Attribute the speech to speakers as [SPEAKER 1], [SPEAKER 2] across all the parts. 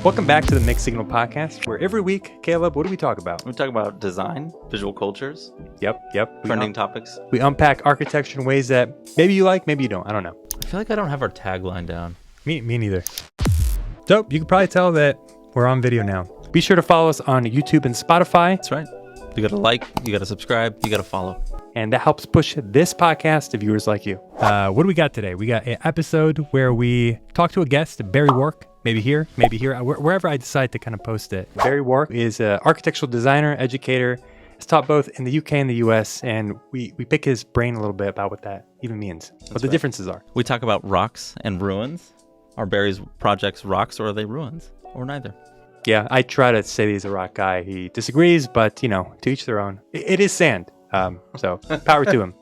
[SPEAKER 1] Welcome back to the Mixed Signal Podcast, where every week, Caleb, what do we talk about?
[SPEAKER 2] We talk about design, visual cultures,
[SPEAKER 1] Yep.
[SPEAKER 2] trending topics.
[SPEAKER 1] We unpack architecture in ways that maybe you like, maybe you don't. I don't know.
[SPEAKER 3] I feel like I don't have our tagline down.
[SPEAKER 1] Me neither. So you can probably tell that we're on video now. Be sure to follow us on YouTube and Spotify.
[SPEAKER 2] That's right. You got to like, you got to subscribe, you got to follow.
[SPEAKER 1] And that helps push this podcast to viewers like you. What do we got today? We got an episode where we talk to a guest, Barry Wark. Maybe here, wherever I decide to kind of post it. Barry Wark is an architectural designer, educator. He's taught both in the UK and the US, and we pick his brain a little bit about what that even means, what the differences are.
[SPEAKER 2] We talk about rocks and ruins. Are Barry's projects rocks or are they ruins? Or neither?
[SPEAKER 1] Yeah, I try to say he's a rock guy. He disagrees, but, to each their own. It is sand, so power to him.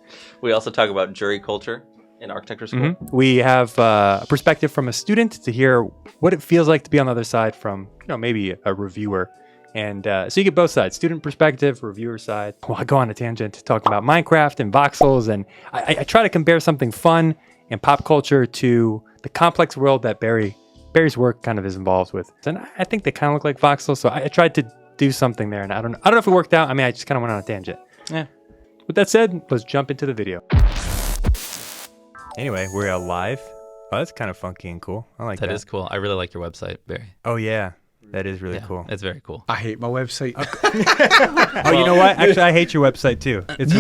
[SPEAKER 2] We also talk about jury culture in architecture school.
[SPEAKER 1] Mm-hmm. We have a perspective from a student to hear what it feels like to be on the other side from, maybe a reviewer. And so you get both sides, student perspective, reviewer side. Well, I go on a tangent talking about Minecraft and Voxels, and I try to compare something fun and pop culture to the complex world that Barry's work kind of is involved with. And I think they kind of look like Voxels, so I tried to do something there, and I don't know if it worked out. I mean, I just kind of went on a tangent.
[SPEAKER 2] Yeah.
[SPEAKER 1] With that said, let's jump into the video. Anyway, we're live. Oh, that's kind of funky and cool. I like that.
[SPEAKER 3] That is cool. I really like your website, Barry.
[SPEAKER 1] Oh, yeah. That is really cool.
[SPEAKER 3] It's very cool.
[SPEAKER 4] I hate my website.
[SPEAKER 1] Oh, you know what? Actually, I hate your website too. It's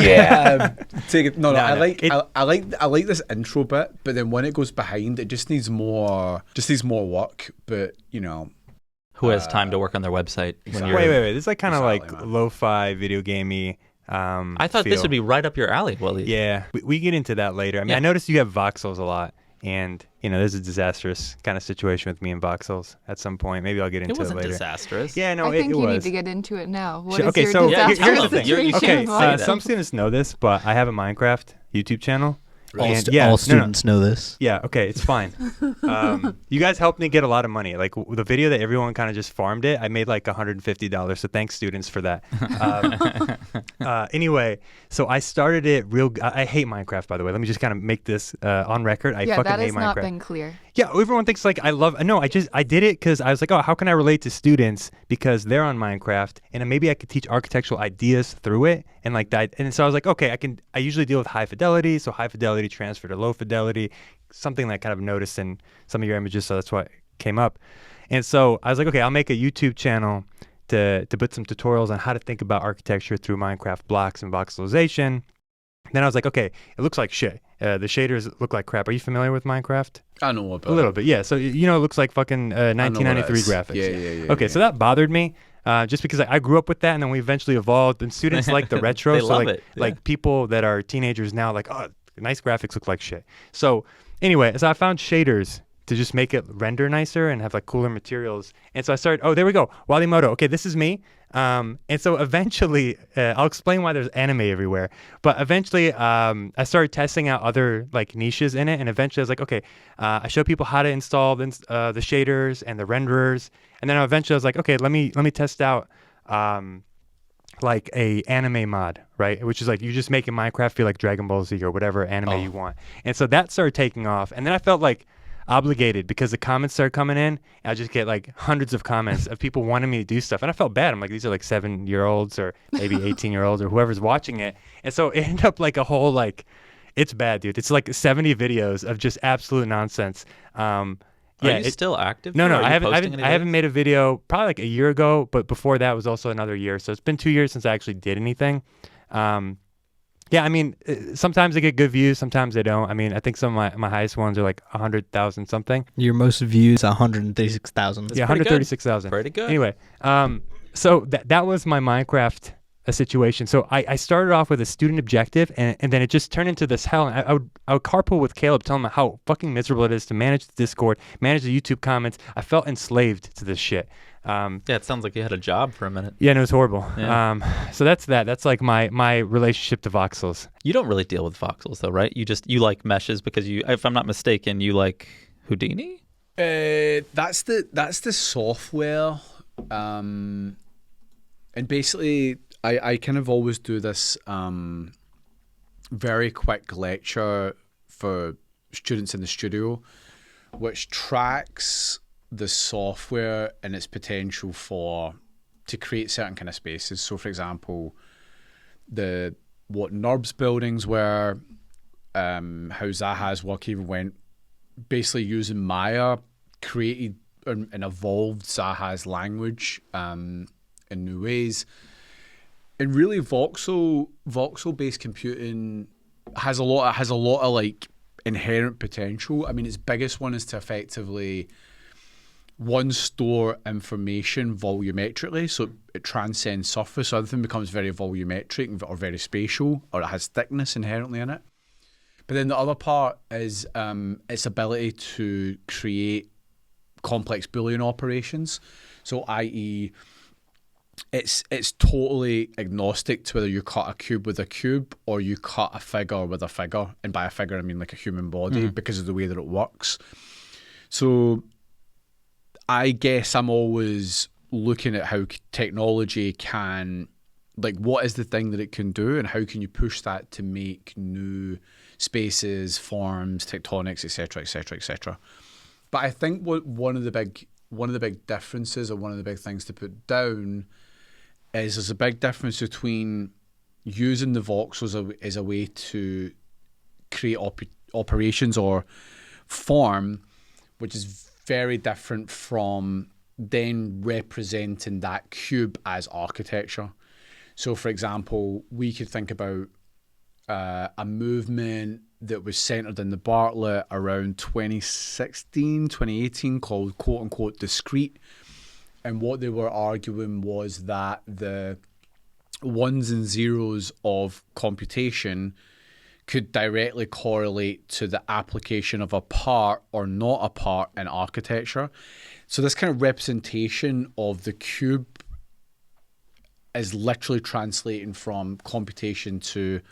[SPEAKER 4] Take it. No,
[SPEAKER 1] No,
[SPEAKER 4] I
[SPEAKER 1] no.
[SPEAKER 4] like I like this intro bit, but then when it goes behind, it just needs more work. But
[SPEAKER 3] Who has time to work on their website? When you're
[SPEAKER 1] Wait. This is like kind of
[SPEAKER 4] Exactly,
[SPEAKER 1] like
[SPEAKER 4] man.
[SPEAKER 1] lo-fi, video gamey.
[SPEAKER 3] I thought this
[SPEAKER 1] feel.
[SPEAKER 3] would be right up your alley, Willie.
[SPEAKER 1] Yeah, we get into that later. I mean,
[SPEAKER 3] Yeah.
[SPEAKER 1] I noticed you have Voxels a lot, and there's a disastrous kind of situation with me and Voxels at some point. Maybe I'll get into
[SPEAKER 3] It wasn't
[SPEAKER 1] later.
[SPEAKER 3] disastrous.
[SPEAKER 1] Yeah, no,
[SPEAKER 5] I think
[SPEAKER 1] it
[SPEAKER 5] you
[SPEAKER 1] was.
[SPEAKER 5] need to get into it now. What
[SPEAKER 1] Sure,
[SPEAKER 5] is
[SPEAKER 1] okay,
[SPEAKER 5] your
[SPEAKER 1] so
[SPEAKER 3] Yeah,
[SPEAKER 5] disaster
[SPEAKER 3] here's the thing.
[SPEAKER 5] situation?
[SPEAKER 3] You can't say that.
[SPEAKER 1] Some students know this, but I have a Minecraft YouTube channel. And
[SPEAKER 6] All students know this.
[SPEAKER 1] Yeah, okay, it's fine. You guys helped me get a lot of money. Like the video that everyone kind of just farmed it, I made like $150. So thanks, students, for that. Anyway, so I started it I hate Minecraft, by the way. Let me just kind of make this on record. I fucking
[SPEAKER 5] that
[SPEAKER 1] hate
[SPEAKER 5] has
[SPEAKER 1] Minecraft.
[SPEAKER 5] not been clear.
[SPEAKER 1] Yeah, everyone thinks like I did it because I was like, oh, how can I relate to students because they're on Minecraft and maybe I could teach architectural ideas through it and like that. And so I was like, okay, I usually deal with high fidelity, so high fidelity transfer to low fidelity, something that I kind of noticed in some of your images, so that's why it came up. And so I was like, okay, I'll make a YouTube channel to put some tutorials on how to think about architecture through Minecraft blocks and voxelization. Then I was like, okay, it looks like shit. The shaders look like crap. Are you familiar with Minecraft?
[SPEAKER 4] I know about
[SPEAKER 1] A little bit, yeah. So, it looks like fucking 1993 graphics.
[SPEAKER 4] Yeah.
[SPEAKER 1] Okay, so that bothered me just because I grew up with that, and then we eventually evolved, and students like the retro.
[SPEAKER 3] They
[SPEAKER 1] so
[SPEAKER 3] love
[SPEAKER 1] like,
[SPEAKER 3] it, yeah.
[SPEAKER 1] like people that are teenagers now, like, oh, nice graphics look like shit. So anyway, so I found shaders to just make it render nicer and have like cooler materials. And so I started, oh, there we go, Walimoto. Okay, this is me. And so eventually, I'll explain why there's anime everywhere. But eventually, I started testing out other like niches in it. And eventually, I was like, okay, I show people how to install the shaders and the renderers. And then eventually, I was like, okay, let me test out like a anime mod, right? Which is like you just make Minecraft feel like Dragon Ball Z or whatever anime you want. And so that started taking off. And then I felt like obligated because the comments started coming in. And I just get like hundreds of comments of people wanting me to do stuff. And I felt bad. I'm like, these are like 7-year-olds or maybe 18-year-olds or whoever's watching it. And so it ended up like a whole like, it's bad, dude. It's like 70 videos of just absolute nonsense.
[SPEAKER 2] Are you still active?
[SPEAKER 1] No,
[SPEAKER 2] Are you
[SPEAKER 1] I
[SPEAKER 2] posting any
[SPEAKER 1] haven't
[SPEAKER 2] videos?
[SPEAKER 1] made a video probably like a year ago, but before that was also another year. So it's been 2 years since I actually did anything. Yeah, I mean, sometimes I get good views, sometimes I don't. I mean, I think some of my highest ones are like 100,000 something.
[SPEAKER 6] Your most views, 136,000.
[SPEAKER 1] Yeah,
[SPEAKER 3] pretty good.
[SPEAKER 1] 136,000.
[SPEAKER 3] Pretty good.
[SPEAKER 1] Anyway, so that was my Minecraft situation. So I started off with a student objective, and then it just turned into this hell. I would carpool with Caleb, telling him how fucking miserable it is to manage the Discord, manage the YouTube comments. I felt enslaved to this shit.
[SPEAKER 3] Yeah, it sounds like you had a job for a minute.
[SPEAKER 1] Yeah, and it was horrible.
[SPEAKER 3] Yeah.
[SPEAKER 1] So that's that. That's like my relationship to voxels.
[SPEAKER 3] You don't really deal with voxels though, right? You like meshes because if I'm not mistaken, you like Houdini?
[SPEAKER 4] That's the software, and basically I kind of always do this very quick lecture for students in the studio, which tracks the software and its potential to create certain kind of spaces. So, for example, what NURBS buildings were, how Zaha's work even went, basically using Maya, created and evolved Zaha's language in new ways. And really, voxel-based computing has a lot of like inherent potential. I mean, its biggest one is to effectively store information volumetrically, so it transcends surface. So everything becomes very volumetric or very spatial, or it has thickness inherently in it. But then the other part is its ability to create complex Boolean operations. So, i.e., it's totally agnostic to whether you cut a cube with a cube or you cut a figure with a figure. And by a figure, I mean like a human body, because of the way that it works. So I guess I'm always looking at how technology can, like, what is the thing that it can do and how can you push that to make new spaces, forms, tectonics, etc., etc., etc. But I think one of the big differences, or one of the big things to put down, is there's a big difference between using the voxels as a way to create operations or form, which is very different from then representing that cube as architecture. So, for example, we could think about a movement that was centered in the Bartlett around 2016, 2018 called quote-unquote discrete. And what they were arguing was that the ones and zeros of computation could directly correlate to the application of a part or not a part in architecture. So this kind of representation of the cube is literally translating from computation to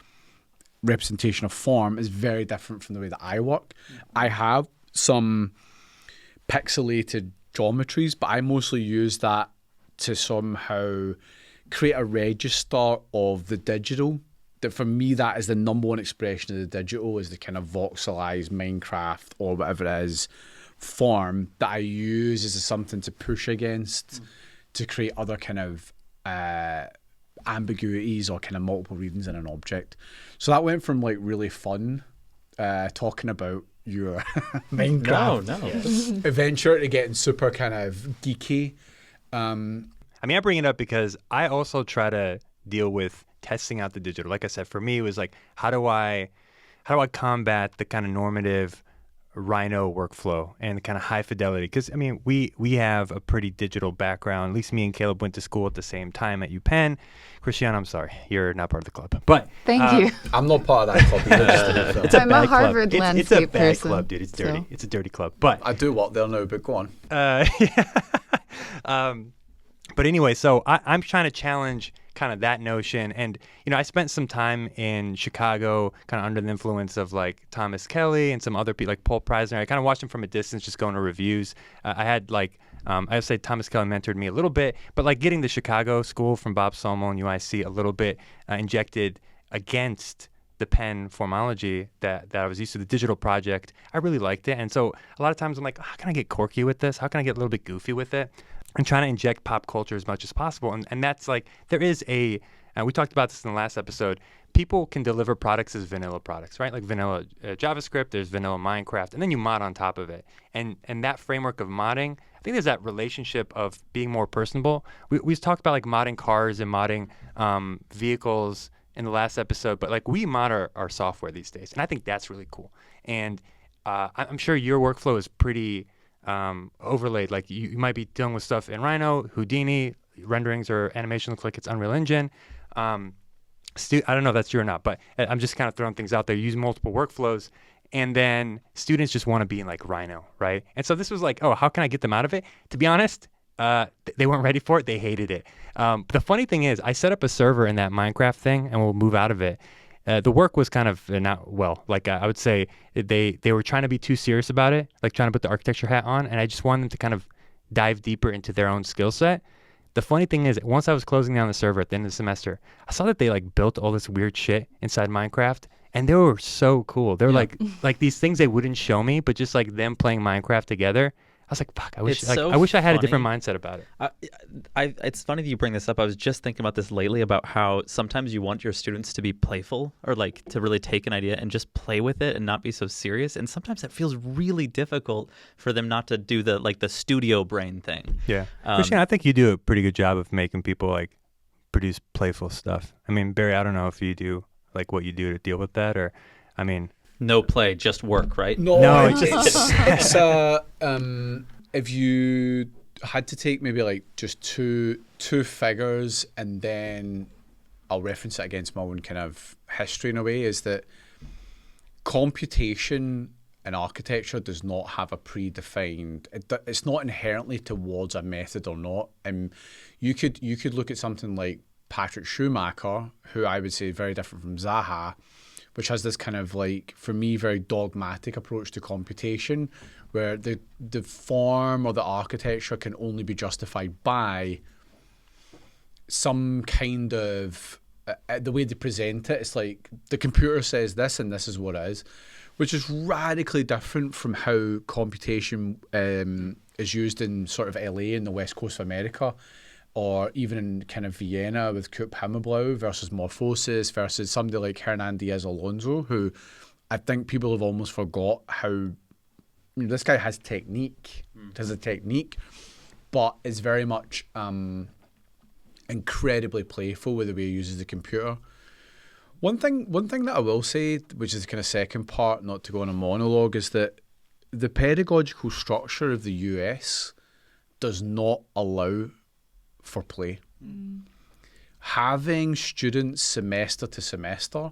[SPEAKER 4] representation of form is very different from the way that I work. I have some pixelated geometries, but I mostly use that to somehow create a register of the digital. That for me, that is the number one expression of the digital, is the kind of voxelized Minecraft or whatever it is form that I use as something to push against to create other kind of ambiguities or kind of multiple readings in an object. So that went from like really fun talking about your Minecraft adventure to getting super kind of geeky.
[SPEAKER 1] I mean, I bring it up because I also try to deal with testing out the digital. Like I said, for me, it was like, how do I combat the kind of normative Rhino workflow and the kind of high fidelity? Because I mean, we have a pretty digital background. At least me and Caleb went to school at the same time at UPenn. Christiane, I'm sorry, you're not part of the club. But
[SPEAKER 5] Thank you.
[SPEAKER 4] I'm not part of that club either.
[SPEAKER 1] It's a
[SPEAKER 5] I'm
[SPEAKER 1] bad
[SPEAKER 5] a Harvard
[SPEAKER 1] club.
[SPEAKER 5] landscape
[SPEAKER 1] It's a bad
[SPEAKER 5] person,
[SPEAKER 1] club, dude. It's dirty.
[SPEAKER 5] so-
[SPEAKER 1] It's a dirty club. But
[SPEAKER 4] I do work there now, but go on.
[SPEAKER 1] But anyway, so I'm trying to challenge kind of that notion. And, you know, I spent some time in Chicago kind of under the influence of like Thomas Kelly and some other people like Paul Preisner. I kind of watched him from a distance, just going to reviews. I had like, I would say Thomas Kelly mentored me a little bit, but like getting the Chicago school from Bob Somo and UIC a little bit injected against the Penn formology that I was used to, the digital project. I really liked it. And so a lot of times I'm like, how can I get quirky with this? How can I get a little bit goofy with it? And trying to inject pop culture as much as possible. And that's like, there is we talked about this in the last episode, people can deliver products as vanilla products, right? Like vanilla JavaScript, there's vanilla Minecraft, and then you mod on top of it. And that framework of modding, I think there's that relationship of being more personable. We talked about like modding cars and modding vehicles in the last episode, but like we mod our software these days. And I think that's really cool. And I'm sure your workflow is pretty overlaid. Like you might be dealing with stuff in Rhino, Houdini, renderings or animation look like it's Unreal Engine. I don't know if that's true or not, but I'm just kind of throwing things out there. You use multiple workflows, and then students just want to be in like Rhino, right? And so this was like, oh, how can I get them out of it? To be honest, they weren't ready for it. They hated it. The funny thing is, I set up a server in that Minecraft thing, and we'll move out of it. The work was kind of not well. Like I would say they were trying to be too serious about it, like trying to put the architecture hat on, and I just wanted them to kind of dive deeper into their own skill set. The funny thing is, once I was closing down the server at the end of the semester, I saw that they like built all this weird shit inside Minecraft, and they were so cool. They were like these things they wouldn't show me, but just like them playing Minecraft together. was like, fuck, I wish
[SPEAKER 3] It's so
[SPEAKER 1] I wish I had a
[SPEAKER 3] funny.
[SPEAKER 1] different mindset about it.
[SPEAKER 3] It's funny that you bring this up. I was just thinking about this lately about how sometimes you want your students to be playful or like to really take an idea and just play with it and not be so serious. And sometimes it feels really difficult for them not to do the studio brain thing.
[SPEAKER 1] Yeah. Christian, I think you do a pretty good job of making people like produce playful stuff. I mean, Barry, I don't know if you do like what you do to deal with that, or, I mean,
[SPEAKER 3] No play, just work, right?
[SPEAKER 1] No,
[SPEAKER 4] it's if you had to take maybe like just two figures, and then I'll reference it against my own kind of history in a way, is that computation in architecture does not have a predefined. It's not inherently towards a method or not. And you could look at something like Patrick Schumacher, who I would say is very different from Zaha, which has this kind of like, for me, very dogmatic approach to computation, where the form or the architecture can only be justified by some kind of, the way they present it, it's like the computer says this and this is what it is, which is radically different from how computation is used in sort of LA in the west coast of America, or even in kind of Vienna with Coop Himmelblau versus Morphosis versus somebody like Hernan Diaz Alonso, who I think people have almost forgot how, this guy has technique, but is very much incredibly playful with the way he uses the computer. One thing that I will say, which is the kind of second part, not to go on a monologue, is that the pedagogical structure of the US does not allow for play. Having students semester to semester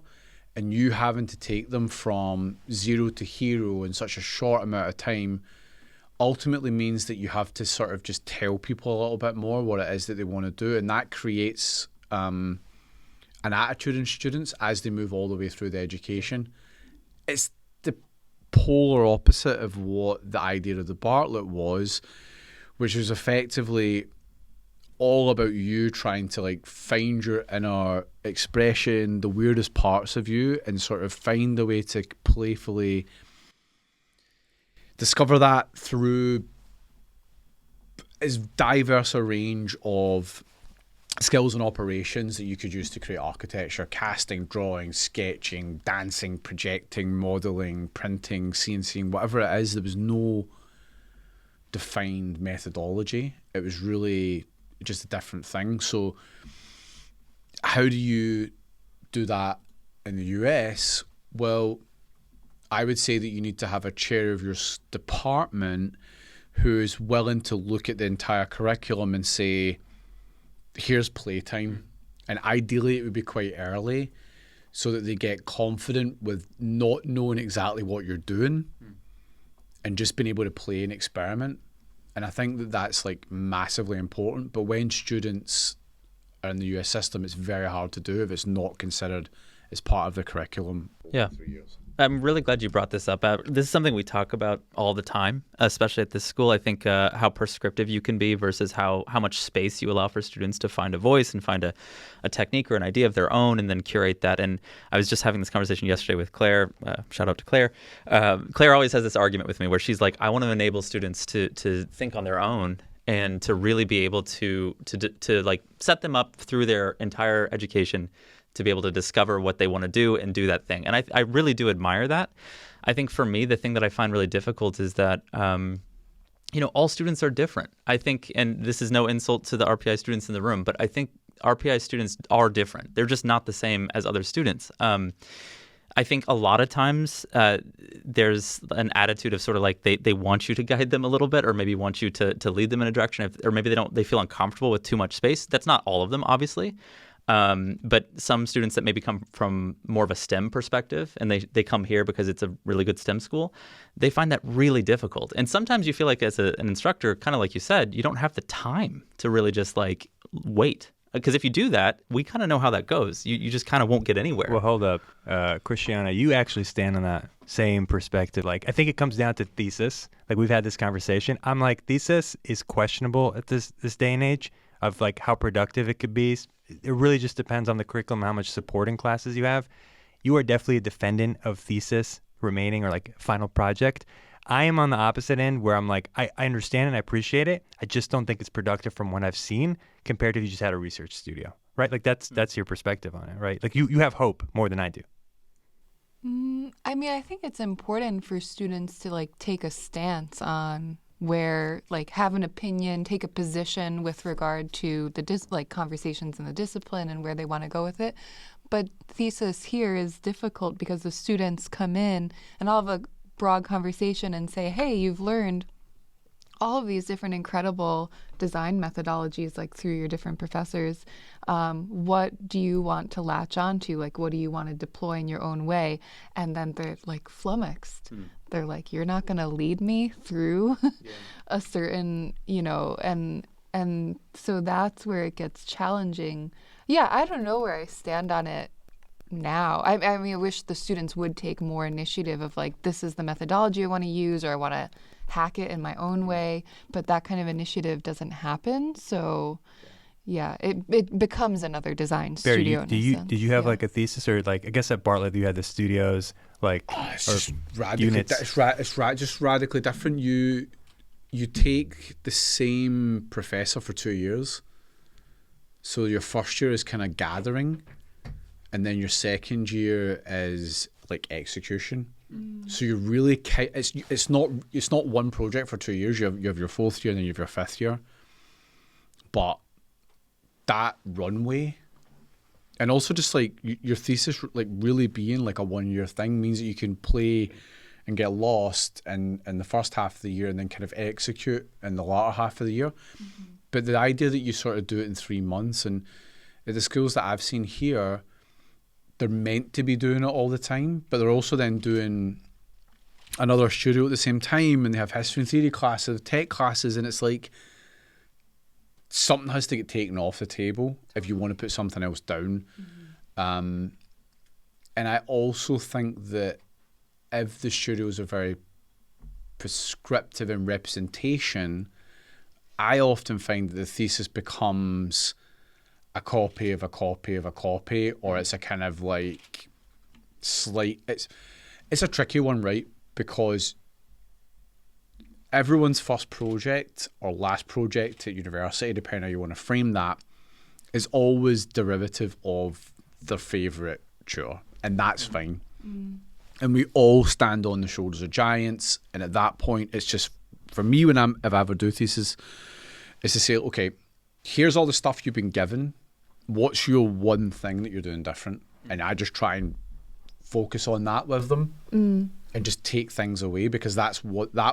[SPEAKER 4] and you having to take them from zero to hero in such a short amount of time ultimately means that you have to sort of just tell people a little bit more what it is that they want to do, and that creates an attitude in students as they move all the way through the education. It's the polar opposite of what the idea of the Bartlett was, which was effectively all about you trying to like find your inner expression, the weirdest parts of you, and sort of find a way to playfully discover that through as diverse a range of skills and operations that you could use to create architecture: casting, drawing, sketching, dancing, projecting, modeling, printing, CNCing, whatever it is. There was no defined methodology. It was really just a different thing. So how do you do that in the US? Well, I would say that you need to have a chair of your department who is willing to look at the entire curriculum and say, here's playtime. And ideally it would be quite early so that they get confident with not knowing exactly what you're doing and just being able to play and experiment. And I think that that's like massively important. But when students are in the US system, it's very hard to do if it's not considered as part of the curriculum.
[SPEAKER 3] Yeah.
[SPEAKER 4] 3 years.
[SPEAKER 3] I'm really glad you brought this up. This is something we talk about all the time, especially at this school. I think how prescriptive you can be versus how much space you allow for students to find a voice and find a technique or an idea of their own and then curate that. And I was just having this conversation yesterday with Claire. Shout out to Claire. Claire always has this argument with me where she's like, I want to enable students to think on their own and to really be able to like set them up through their entire education to be able to discover what they want to do and do that thing. And I really do admire that. I think for me, the thing that I find really difficult is that, all students are different. I think, and this is no insult to the RPI students in the room, but I think RPI students are different. They're just not the same as other students. I think a lot of times there's an attitude of sort of like they want you to guide them a little bit, or maybe want you to lead them in a direction, or maybe they feel uncomfortable with too much space. That's not all of them, obviously. But some students that maybe come from more of a STEM perspective and they come here because it's a really good STEM school, they find that really difficult. And sometimes you feel like as an instructor, kind of like you said, you don't have the time to really just like wait. Because if you do that, we kind of know how that goes. You just kind of won't get anywhere.
[SPEAKER 1] Well, hold up. Christiana, you actually stand on that same perspective. Like, I think it comes down to thesis. Like, we've had this conversation. I'm like, thesis is questionable at this day and age of like how productive it could be. It really just depends on the curriculum, how much supporting classes you have. You are definitely a defendant of thesis remaining or like final project. I am on the opposite end where I'm like, I understand and I appreciate it. I just don't think it's productive from what I've seen compared to if you just had a research studio, right? Like that's your perspective on it, right? Like you have hope more than I do.
[SPEAKER 5] I mean, I think it's important for students to like take a stance on where, like, have an opinion, take a position with regard to the like conversations in the discipline and where they want to go with it. But thesis here is difficult because the students come in and all have a broad conversation and say, hey, you've learned all of these different incredible design methodologies, like through your different professors. What do you want to latch onto? Like, what do you want to deploy in your own way? And then they're like flummoxed. They're like, you're not going to lead me through a certain, and so that's where it gets challenging. Yeah, I don't know where I stand on it now. I mean, I wish the students would take more initiative of like, this is the methodology I want to use, or I want to hack it in my own way. But that kind of initiative doesn't happen. So yeah, it becomes another design
[SPEAKER 1] Barry,
[SPEAKER 5] studio.
[SPEAKER 1] did you have like a thesis, or like, I guess at Bartlett you had the studios, like
[SPEAKER 4] It's
[SPEAKER 1] or
[SPEAKER 4] just radically.
[SPEAKER 1] units.
[SPEAKER 4] Just radically different. You take the same professor for 2 years, so your first year is kind of gathering, and then your second year is like execution. So you really it's not one project for 2 years. You have your fourth year and then you have your fifth year, but that runway, and also just like your thesis like really being like a 1 year thing means that you can play and get lost in the first half of the year and then kind of execute in the latter half of the year. But the idea that you sort of do it in 3 months, and at the schools that I've seen here, they're meant to be doing it all the time, but they're also then doing another studio at the same time, and they have history and theory classes, tech classes, and it's like something has to get taken off the table if you want to put something else down. And I also think that if the studios are very prescriptive in representation, I often find that the thesis becomes a copy of a copy of a copy, or it's a kind of like it's a tricky one, right? Because everyone's first project or last project at university, depending on how you want to frame that, is always derivative of their favourite chore, and that's fine. And we all stand on the shoulders of giants, and at that point, it's just, for me, if I ever do thesis, is to say, okay, here's all the stuff you've been given. What's your one thing that you're doing different? And I just try and focus on that with them and just take things away, because that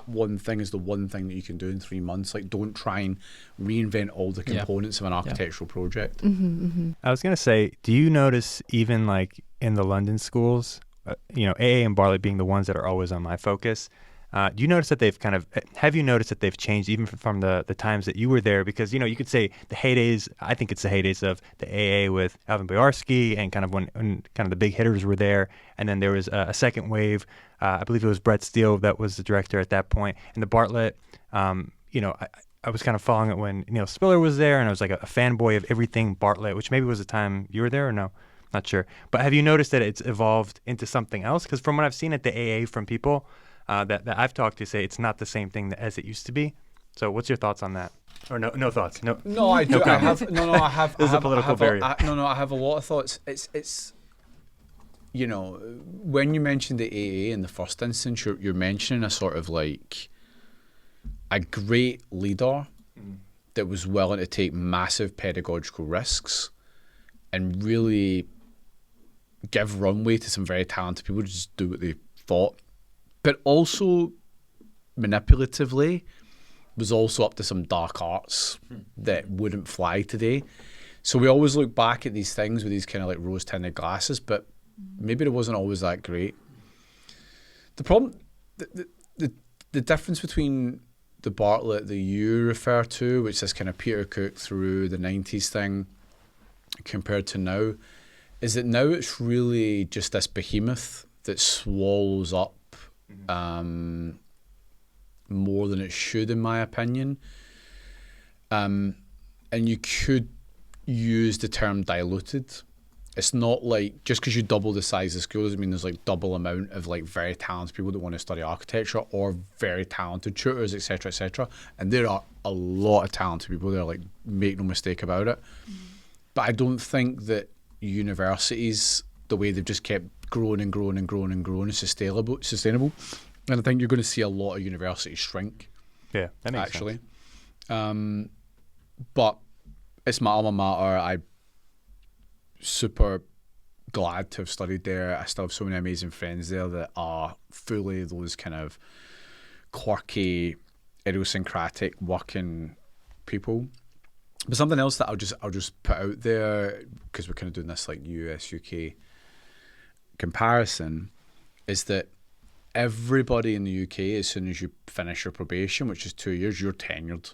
[SPEAKER 4] one thing is the one thing that you can do in 3 months. Like, don't try and reinvent all the components of an architectural project.
[SPEAKER 1] I was gonna say, do you notice even like in the London schools, AA and Bartlett being the ones that are always on my focus, do you notice that have you noticed that they've changed even from the times that you were there? Because, you could say the heydays, I think it's the heydays of the AA with Alvin Boyarsky, and kind of when kind of the big hitters were there. And then there was a second wave. I believe it was Brett Steele that was the director at that point. And the Bartlett, I was kind of following it when Neil Spiller was there, and I was like a fanboy of everything Bartlett, which maybe was the time you were there or no? Not sure. But have you noticed that it's evolved into something else? Because from what I've seen at the AA from people that I've talked to, say it's not the same thing as it used to be. So what's your thoughts on that? Or no thoughts? No.
[SPEAKER 4] No, I do. I have. I have.
[SPEAKER 1] This is a political barrier.
[SPEAKER 4] I have a lot of thoughts. It's. When you mentioned the AA in the first instance, you're mentioning a sort of like a great leader that was willing to take massive pedagogical risks and really give runway to some very talented people to just do what they thought, but also manipulatively was also up to some dark arts that wouldn't fly today. So we always look back at these things with these kind of like rose-tinted glasses, but maybe it wasn't always that great. The problem, the difference between the Bartlett that you refer to, which is kind of Peter Cook through the 90s thing, compared to now, is that now it's really just this behemoth that swallows up more than it should, in my opinion. And you could use the term diluted. It's not like just because you double the size of the school doesn't mean there's like double amount of like very talented people that want to study architecture or very talented tutors, etc., etc. And there are a lot of talented people there, like make no mistake about it. But I don't think that universities, the way they've just kept growing and growing and growing and growing, is sustainable. And I think you're going to see a lot of universities shrink.
[SPEAKER 1] Yeah, that makes
[SPEAKER 4] actually.
[SPEAKER 1] sense.
[SPEAKER 4] But it's my alma mater. I'm super glad to have studied there. I still have so many amazing friends there that are fully those kind of quirky, idiosyncratic working people. But something else that I'll just put out there, because we're kind of doing this like US UK comparison, is that everybody in the UK, as soon as you finish your probation, which is 2 years, you're tenured.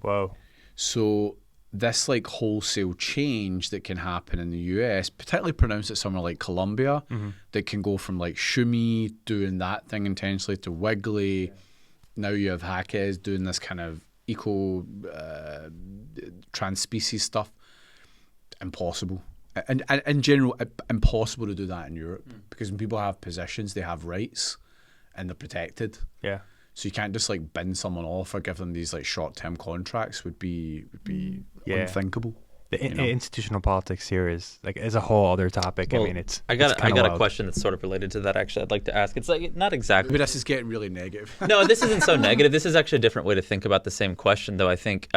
[SPEAKER 1] Whoa.
[SPEAKER 4] So this like wholesale change that can happen in the US, particularly pronounced at somewhere like Columbia, that can go from like Shumi doing that thing intensely to Wiggly. Now you have Hackes doing this kind of eco trans-species stuff. Impossible. And in general, impossible to do that in Europe, because when people have positions, they have rights and they're protected.
[SPEAKER 1] Yeah.
[SPEAKER 4] So you can't just like bin someone off or give them these like short-term contracts. Would be
[SPEAKER 1] Yeah.
[SPEAKER 4] unthinkable.
[SPEAKER 1] The institutional politics here is a whole other topic.
[SPEAKER 3] Well,
[SPEAKER 1] I mean, it's
[SPEAKER 3] I got
[SPEAKER 1] kinda
[SPEAKER 3] a
[SPEAKER 1] wild.
[SPEAKER 3] question that's sort of related to that. Actually, I'd like to ask. It's like not exactly.
[SPEAKER 4] Maybe this is getting really negative.
[SPEAKER 3] No, this isn't so negative. This is actually a different way to think about the same question, though. I think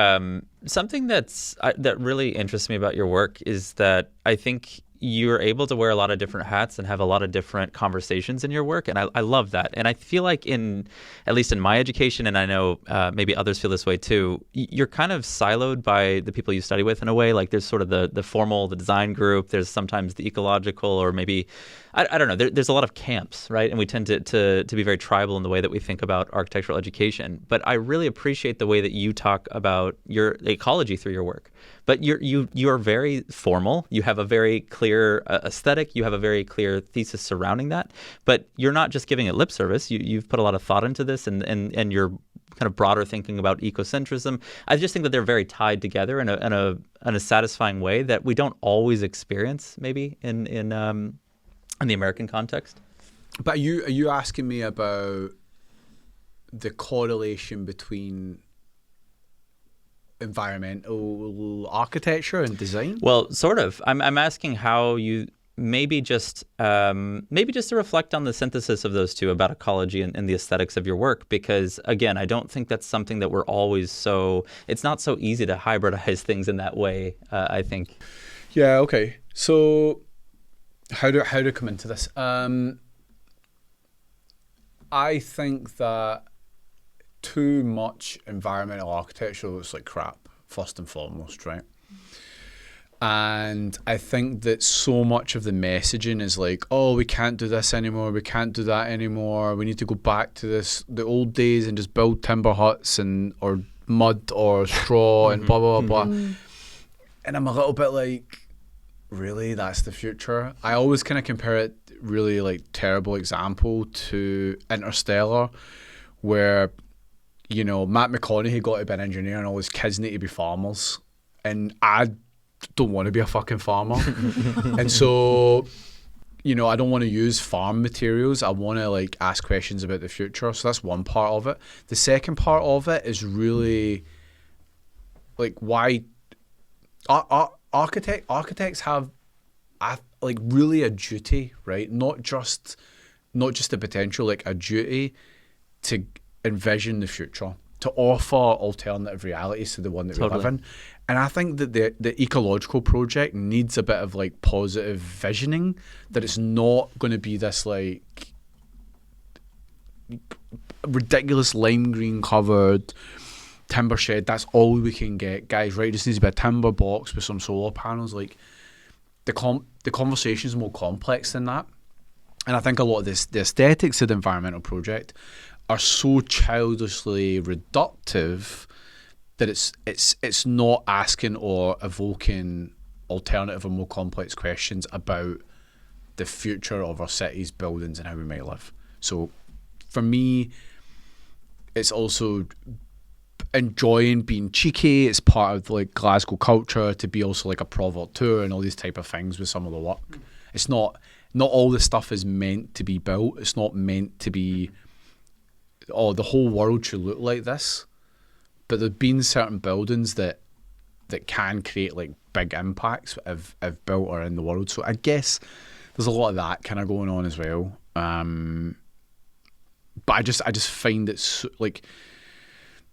[SPEAKER 3] something that really interests me about your work is that I think you're able to wear a lot of different hats and have a lot of different conversations in your work, and I love that. And I feel like at least in my education, and I know maybe others feel this way too, you're kind of siloed by the people you study with in a way. Like there's sort of the formal, the design group. There's sometimes the ecological, or maybe I don't know. There's a lot of camps, right? And we tend to be very tribal in the way that we think about architectural education. But I really appreciate the way that you talk about your ecology through your work. But you're very formal. You have a very clear aesthetic. You have a very clear thesis surrounding that. But you're not just giving it lip service. You've put a lot of thought into this, and you're kind of broader thinking about ecocentrism. I just think that they're very tied together in a satisfying way that we don't always experience, maybe in the American context.
[SPEAKER 4] But are you asking me about the correlation between environmental architecture and design?
[SPEAKER 3] Well, sort of. I'm asking how you maybe just to reflect on the synthesis of those two about ecology and the aesthetics of your work, because again, I don't think that's something that we're always it's not so easy to hybridize things in that way, I think.
[SPEAKER 4] Yeah, okay. So how to come into this? I think that too much environmental architecture looks like crap, first and foremost, right? And I think that so much of the messaging is like, oh, we can't do this anymore, we can't do that anymore, we need to go back to the old days and just build timber huts or mud or straw and blah, blah, blah, blah. And I'm a little bit like, really, that's the future? I always kind of compare it, really like terrible example, to Interstellar, where, you know, Matt McConaughey got to be an engineer and all his kids need to be farmers. And I don't want to be a fucking farmer. And so, you know, I don't want to use farm materials. I want to like ask questions about the future. So that's one part of it. The second part of it is really like why architects have like really a duty, right? Not just the potential, like a duty to envision the future, to offer alternative realities to the one that we live in. And I think that the ecological project needs a bit of like positive visioning, that it's not going to be this like ridiculous lime green covered timber shed. That's all we can get, guys, right? It just needs to be a timber box with some solar panels. Like the conversation is more complex than that. And I think a lot of the aesthetics of the environmental project are so childishly reductive that it's not asking or evoking alternative or more complex questions about the future of our cities, buildings, and how we might live. So for me, it's also enjoying being cheeky. It's part of like Glasgow culture to be also like a provocateur and all these type of things with some of the work. It's not all this stuff is meant to be built. It's not meant to be, oh, the whole world should look like this. But there've been certain buildings that can create like big impacts have built or in the world. So I guess there's a lot of that kind of going on as well. But I just find it like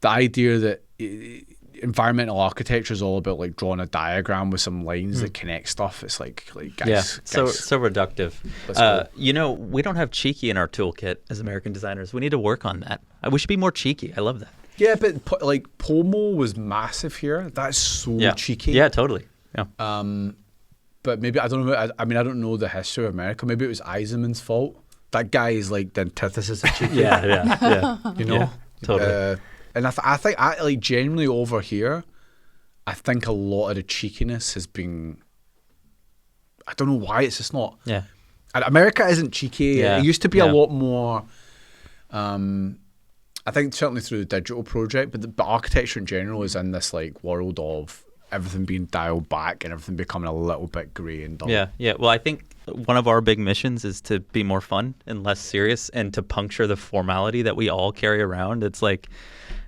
[SPEAKER 4] the idea that environmental architecture is all about like drawing a diagram with some lines that connect stuff. It's like guys,
[SPEAKER 3] so reductive. You know, we don't have cheeky in our toolkit as American designers. We need to work on that. We should be more cheeky. I love that.
[SPEAKER 4] Yeah, but like Pomo was massive here. That's so cheeky.
[SPEAKER 3] Yeah, totally. Yeah.
[SPEAKER 4] But maybe I don't know. I mean, I don't know the history of America. Maybe it was Eisenman's fault. That guy is like the antithesis of cheeky.
[SPEAKER 3] yeah.
[SPEAKER 4] You know,
[SPEAKER 3] Yeah, totally.
[SPEAKER 4] And I think like generally over here, I think a lot of the cheekiness has been. I don't know why it's just not.
[SPEAKER 3] Yeah.
[SPEAKER 4] America isn't cheeky.
[SPEAKER 3] Yeah.
[SPEAKER 4] It used to be a lot more. I think certainly through the digital project, but architecture in general is in this like world of everything being dialed back and everything becoming a little bit grey and dull.
[SPEAKER 3] Yeah. Well, I think one of our big missions is to be more fun and less serious, and to puncture the formality that we all carry around. It's like,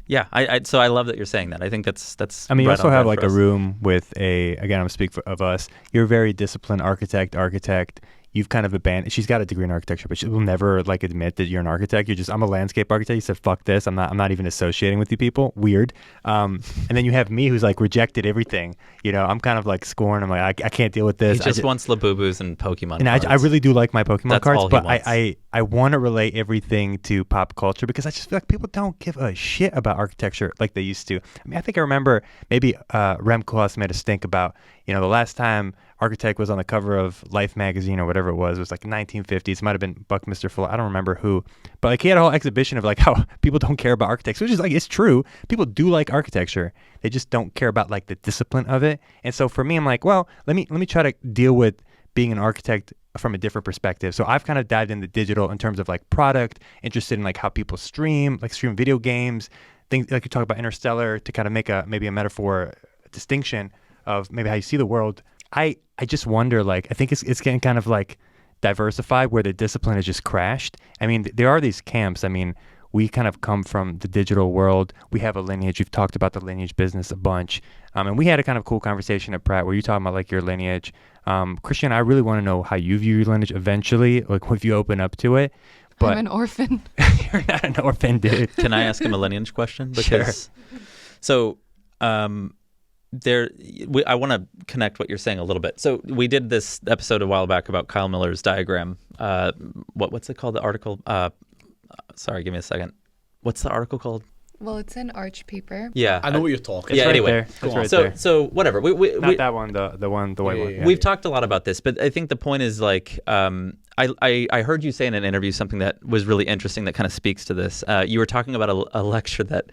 [SPEAKER 3] yeah. So I love that you're saying that. I think that's.
[SPEAKER 1] I mean, you
[SPEAKER 3] right
[SPEAKER 1] also
[SPEAKER 3] on
[SPEAKER 1] have
[SPEAKER 3] brand
[SPEAKER 1] like
[SPEAKER 3] for
[SPEAKER 1] a
[SPEAKER 3] us.
[SPEAKER 1] room with again, I'm speaking of us. You're a very disciplined architect. You've kind of abandoned. She's got a degree in architecture, but she will never like admit that you're an architect. I'm a landscape architect. You said, fuck this. I'm not even associating with you people. Weird. And then you have me who's like rejected everything. You know, I'm kind of like scorned. I'm like, I can't deal with this.
[SPEAKER 3] He just wants Labubus and Pokemon
[SPEAKER 1] And
[SPEAKER 3] cards.
[SPEAKER 1] I really do like my Pokemon
[SPEAKER 3] That's
[SPEAKER 1] cards,
[SPEAKER 3] all he
[SPEAKER 1] but
[SPEAKER 3] wants.
[SPEAKER 1] I want to relate everything to pop culture because I just feel like people don't give a shit about architecture like they used to. I mean, I think I remember maybe Rem Koolhaas made a stink about, you know, the last time architect was on the cover of Life magazine or whatever it was like 1950s. It might have been Buckminster Fuller. I don't remember who, but like he had a whole exhibition of like how people don't care about architects, which is like, it's true. People do like architecture. They just don't care about like the discipline of it. And so for me, I'm like, well, let me try to deal with being an architect from a different perspective. So I've kind of dived into digital in terms of like product, interested in like how people stream video games, things like you talk about Interstellar, to kind of make maybe a metaphor, a distinction of maybe how you see the world. I just wonder, like, I think it's getting kind of like diversified where the discipline has just crashed. I mean, there are these camps. I mean, we kind of come from the digital world. We have a lineage. We've talked about the lineage business a bunch. And we had a kind of cool conversation at Pratt where you talking about like your lineage. Christian, I really want to know how you view your lineage eventually, like if you open up to it. But
[SPEAKER 5] I'm an orphan.
[SPEAKER 1] You're not an orphan, dude.
[SPEAKER 3] Can I ask him a lineage question? Because, so, I want to connect what you're saying a little bit. So we did this episode a while back about Kyle Miller's diagram. What's it called? The article. Sorry, give me a second. What's the article called?
[SPEAKER 5] Well, it's an arch paper.
[SPEAKER 3] Yeah,
[SPEAKER 4] I know what you're talking.
[SPEAKER 3] Yeah,
[SPEAKER 1] Right
[SPEAKER 3] anyway.
[SPEAKER 1] there. It's right
[SPEAKER 3] So
[SPEAKER 1] there.
[SPEAKER 3] so whatever.
[SPEAKER 1] Not that one, the white one. Yeah.
[SPEAKER 3] We've talked a lot about this, but I think the point is like I heard you say in an interview something that was really interesting that kind of speaks to this. You were talking about a lecture that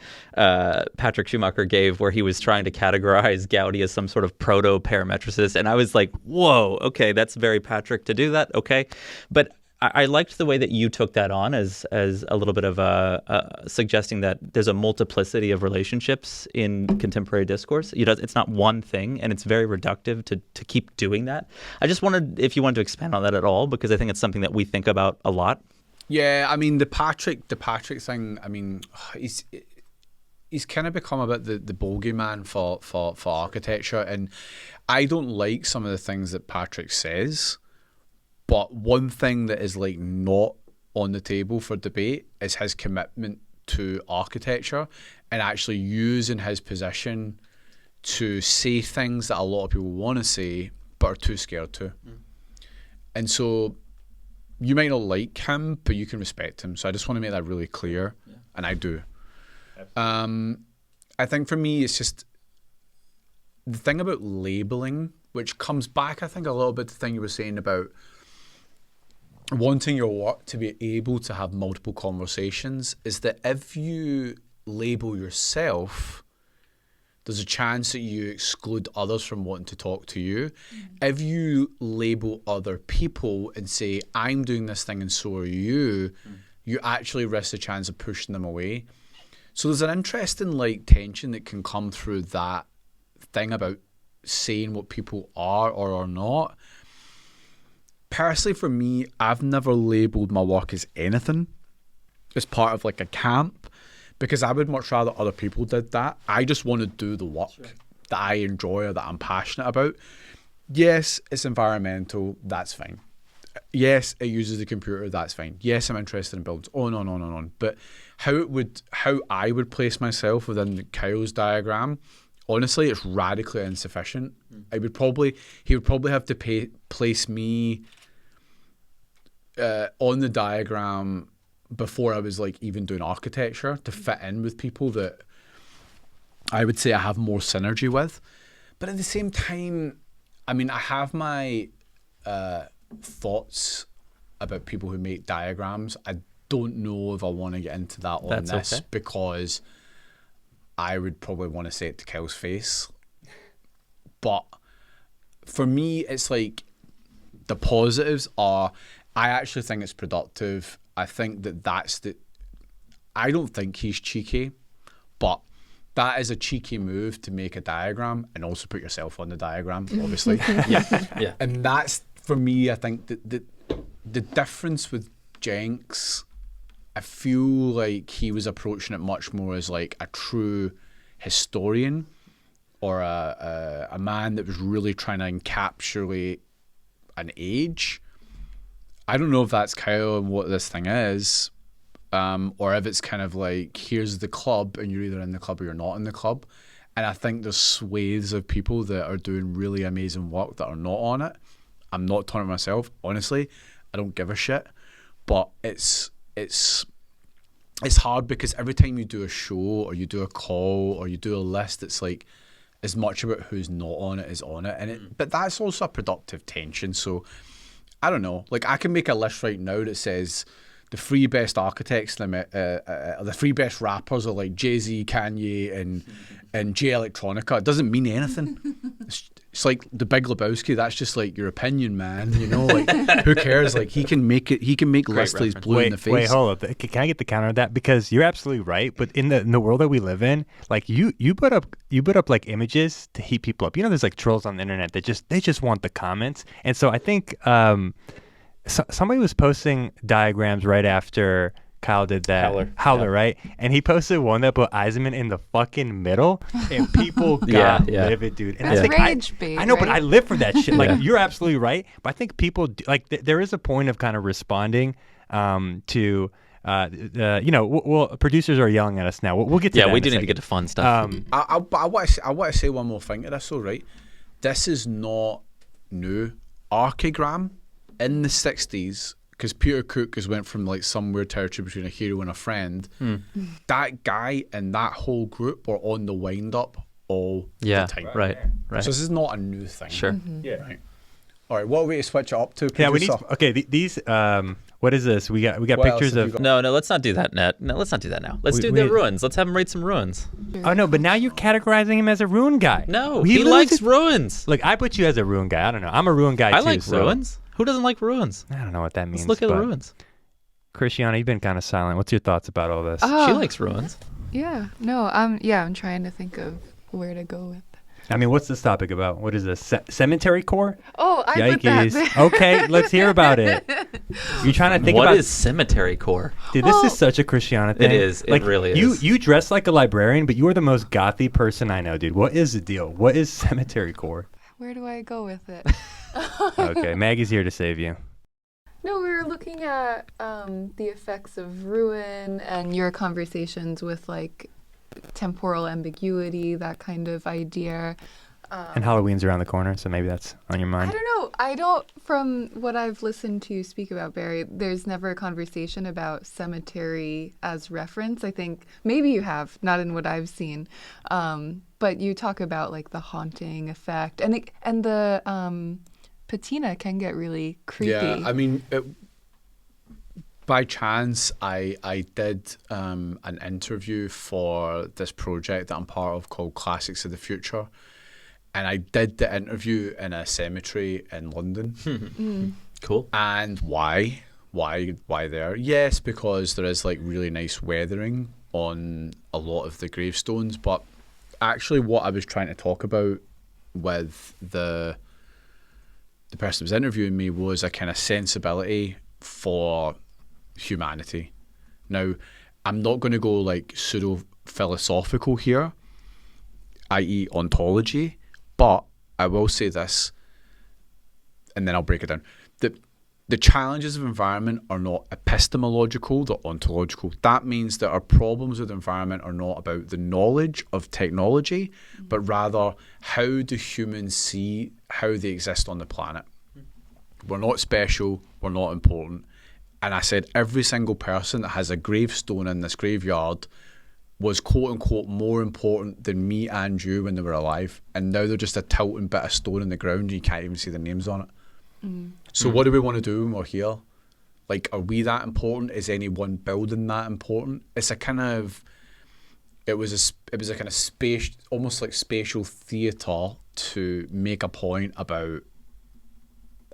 [SPEAKER 3] Patrick Schumacher gave where he was trying to categorize Gaudi as some sort of proto-parametricist, and I was like, whoa, okay, that's very Patrick to do that, okay. But I liked the way that you took that on as a little bit of suggesting that there's a multiplicity of relationships in contemporary discourse. It's not one thing, and it's very reductive to keep doing that. I just wondered if you wanted to expand on that at all, because I think it's something that we think about a lot.
[SPEAKER 4] Yeah, I mean the Patrick thing. I mean, he's kind of become a bit the bogeyman for architecture, and I don't like some of the things that Patrick says. But one thing that is like not on the table for debate is his commitment to architecture and actually using his position to say things that a lot of people want to say but are too scared to. And so you might not like him, but you can respect him. So I just want to make that really clear, and I do. I think for me, it's just the thing about labeling, which comes back, I think, a little bit to the thing you were saying about wanting your work to be able to have multiple conversations, is that if you label yourself, there's a chance that you exclude others from wanting to talk to you. If you label other people and say, I'm doing this thing and so are you, you actually risk the chance of pushing them away. So there's an interesting like tension that can come through that thing about saying what people are or are not. Personally, for me, I've never labelled my work as anything as part of like a camp, because I would much rather other people did that. I just want to do the work that I enjoy or that I'm passionate about. Yes, it's environmental, that's fine. Yes, it uses the computer, that's fine. Yes, I'm interested in builds, on and on and on. But how I would place myself within Kyle's diagram, honestly, it's radically insufficient. He would probably have to place me on the diagram before I was like even doing architecture to fit in with people that I would say I have more synergy with. But at the same time, I mean, I have my thoughts about people who make diagrams. I don't know if I want to get into that on this, okay, because I would probably want to say it to Kyle's face. But for me, it's like the positives are, I actually think it's productive. I think I don't think he's cheeky, but that is a cheeky move to make a diagram and also put yourself on the diagram, obviously.
[SPEAKER 3] Yeah.
[SPEAKER 4] And that's, for me, I think that the difference with Jenks, I feel like he was approaching it much more as like a true historian or a man that was really trying to encapsulate an age. I don't know if that's Kyle and what this thing is, or if it's kind of like, here's the club and you're either in the club or you're not in the club. And I think there's swathes of people that are doing really amazing work that are not on it. I'm not talking about myself, honestly. I don't give a shit. But it's hard because every time you do a show or you do a call or you do a list, it's like as much about who's not on it as on it. But that's also a productive tension. So I don't know. Like, I can make a list right now that says the three best architects, the three best rappers are like Jay-Z, Kanye, and Jay Electronica. It doesn't mean anything. It's like the Big Lebowski. That's just like your opinion, man. You know, like who cares? Like he can make lists till he's blue in the face.
[SPEAKER 1] Wait, hold up. Can I get the counter to that? Because you're absolutely right. But in the world that we live in, like you put up like images to heat people up. You know, there's like trolls on the internet that just want the comments. And so I think somebody was posting diagrams right after Kyle did that. Howler, right? And he posted one that put Eisenman in the fucking middle, and people got livid, dude. And
[SPEAKER 5] that's
[SPEAKER 1] like,
[SPEAKER 5] rage bait.
[SPEAKER 1] I know,
[SPEAKER 5] right?
[SPEAKER 1] but I live for that shit. Like, you're absolutely right. But I think people like there is a point of kind of responding to. Well, producers are yelling at us now. We'll get to that.
[SPEAKER 3] Yeah, we do need to get to fun stuff.
[SPEAKER 4] I want to say one more thing to this, though, right? This is not new. Archigram in the 60s, because Peter Cook has went from like somewhere territory between a hero and a friend. That guy and that whole group were on the wind up all the time.
[SPEAKER 3] Right.
[SPEAKER 4] So this is not a new thing.
[SPEAKER 3] Sure.
[SPEAKER 1] Yeah.
[SPEAKER 4] Right. All right. What are we to switch it up to?
[SPEAKER 1] Yeah, we need.
[SPEAKER 4] Producer?
[SPEAKER 1] Okay, these. What is this? We got
[SPEAKER 4] What
[SPEAKER 1] pictures
[SPEAKER 4] else have
[SPEAKER 1] of.
[SPEAKER 4] you
[SPEAKER 3] No, let's not do that, Nat. No, let's not do that now. Let's do
[SPEAKER 1] we-
[SPEAKER 3] the ruins. Let's have him rate some ruins.
[SPEAKER 1] Oh no, but now you're categorizing him as a ruin guy.
[SPEAKER 3] No,
[SPEAKER 1] He
[SPEAKER 3] he likes
[SPEAKER 1] loses-
[SPEAKER 3] ruins.
[SPEAKER 1] Look, I put you as a ruin guy. I don't know. I'm a ruin guy
[SPEAKER 3] I
[SPEAKER 1] too.
[SPEAKER 3] like
[SPEAKER 1] so
[SPEAKER 3] ruins. Who doesn't like ruins?
[SPEAKER 1] I don't know what that means.
[SPEAKER 3] Let's look at the
[SPEAKER 1] but-
[SPEAKER 3] ruins.
[SPEAKER 1] Christiana, you've been kind of silent. What's your thoughts about all this?
[SPEAKER 3] She
[SPEAKER 5] Oh,
[SPEAKER 3] likes ruins.
[SPEAKER 5] yeah. No, I'm trying to think of where to go with.
[SPEAKER 1] I mean, what's this topic about? What is this? Cemetery core?
[SPEAKER 5] Oh, I put that there.
[SPEAKER 1] Okay, let's hear about it. You're trying to think
[SPEAKER 3] What
[SPEAKER 1] about
[SPEAKER 3] is cemetery core?
[SPEAKER 1] Dude, this is such a Christiana thing.
[SPEAKER 3] It is. It really is.
[SPEAKER 1] You dress like a librarian, but you are the most gothy person I know, dude. What is the deal? What is cemetery core?
[SPEAKER 5] Where do I go with it?
[SPEAKER 1] Okay, Maggie's here to save you.
[SPEAKER 5] No, we were looking at the effects of ruin and your conversations with like temporal ambiguity, that kind of idea.
[SPEAKER 1] And Halloween's around the corner, so maybe that's on your mind.
[SPEAKER 5] I don't know. From what I've listened to you speak about, Barry, there's never a conversation about cemetery as reference. I think maybe you have, not in what I've seen. But you talk about like the haunting effect and the patina can get really creepy.
[SPEAKER 4] Yeah, I mean, by chance, I did an interview for this project that I'm part of called Classics of the Future. And I did the interview in a cemetery in London.
[SPEAKER 3] Cool.
[SPEAKER 4] And why? Why there? Yes, because there is like really nice weathering on a lot of the gravestones, but actually what I was trying to talk about with the person who was interviewing me was a kind of sensibility for humanity. Now, I'm not going to go like pseudo philosophical here, i.e. ontology, but I will say this, and then I'll break it down. The challenges of environment are not epistemological, they're ontological. That means that our problems with environment are not about the knowledge of technology, but rather how do humans see how they exist on the planet. We're not special, we're not important. And I said every single person that has a gravestone in this graveyard was quote unquote more important than me and you when they were alive. And now they're just a tilting bit of stone in the ground and you can't even see their names on it. So what do we want to do when we're here? Like, are we that important? Is any one building that important? It's a kind of, it was a kind of space, almost like spatial theatre to make a point about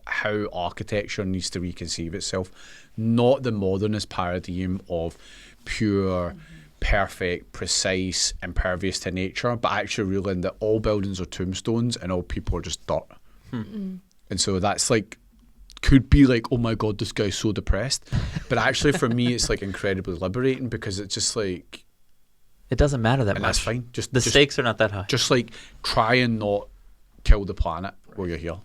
[SPEAKER 4] how architecture needs to reconceive itself, not the modernist paradigm of pure, perfect, precise, impervious to nature, but actually realizing that all buildings are tombstones and all people are just dirt. And so that's like, could be like, oh my God, this guy's so depressed. But actually for me, it's like incredibly liberating because it's just like,
[SPEAKER 3] It doesn't matter that
[SPEAKER 4] and
[SPEAKER 3] much.
[SPEAKER 4] that's fine.
[SPEAKER 3] The stakes are not that high.
[SPEAKER 4] Just like try and not kill the planet while you're here.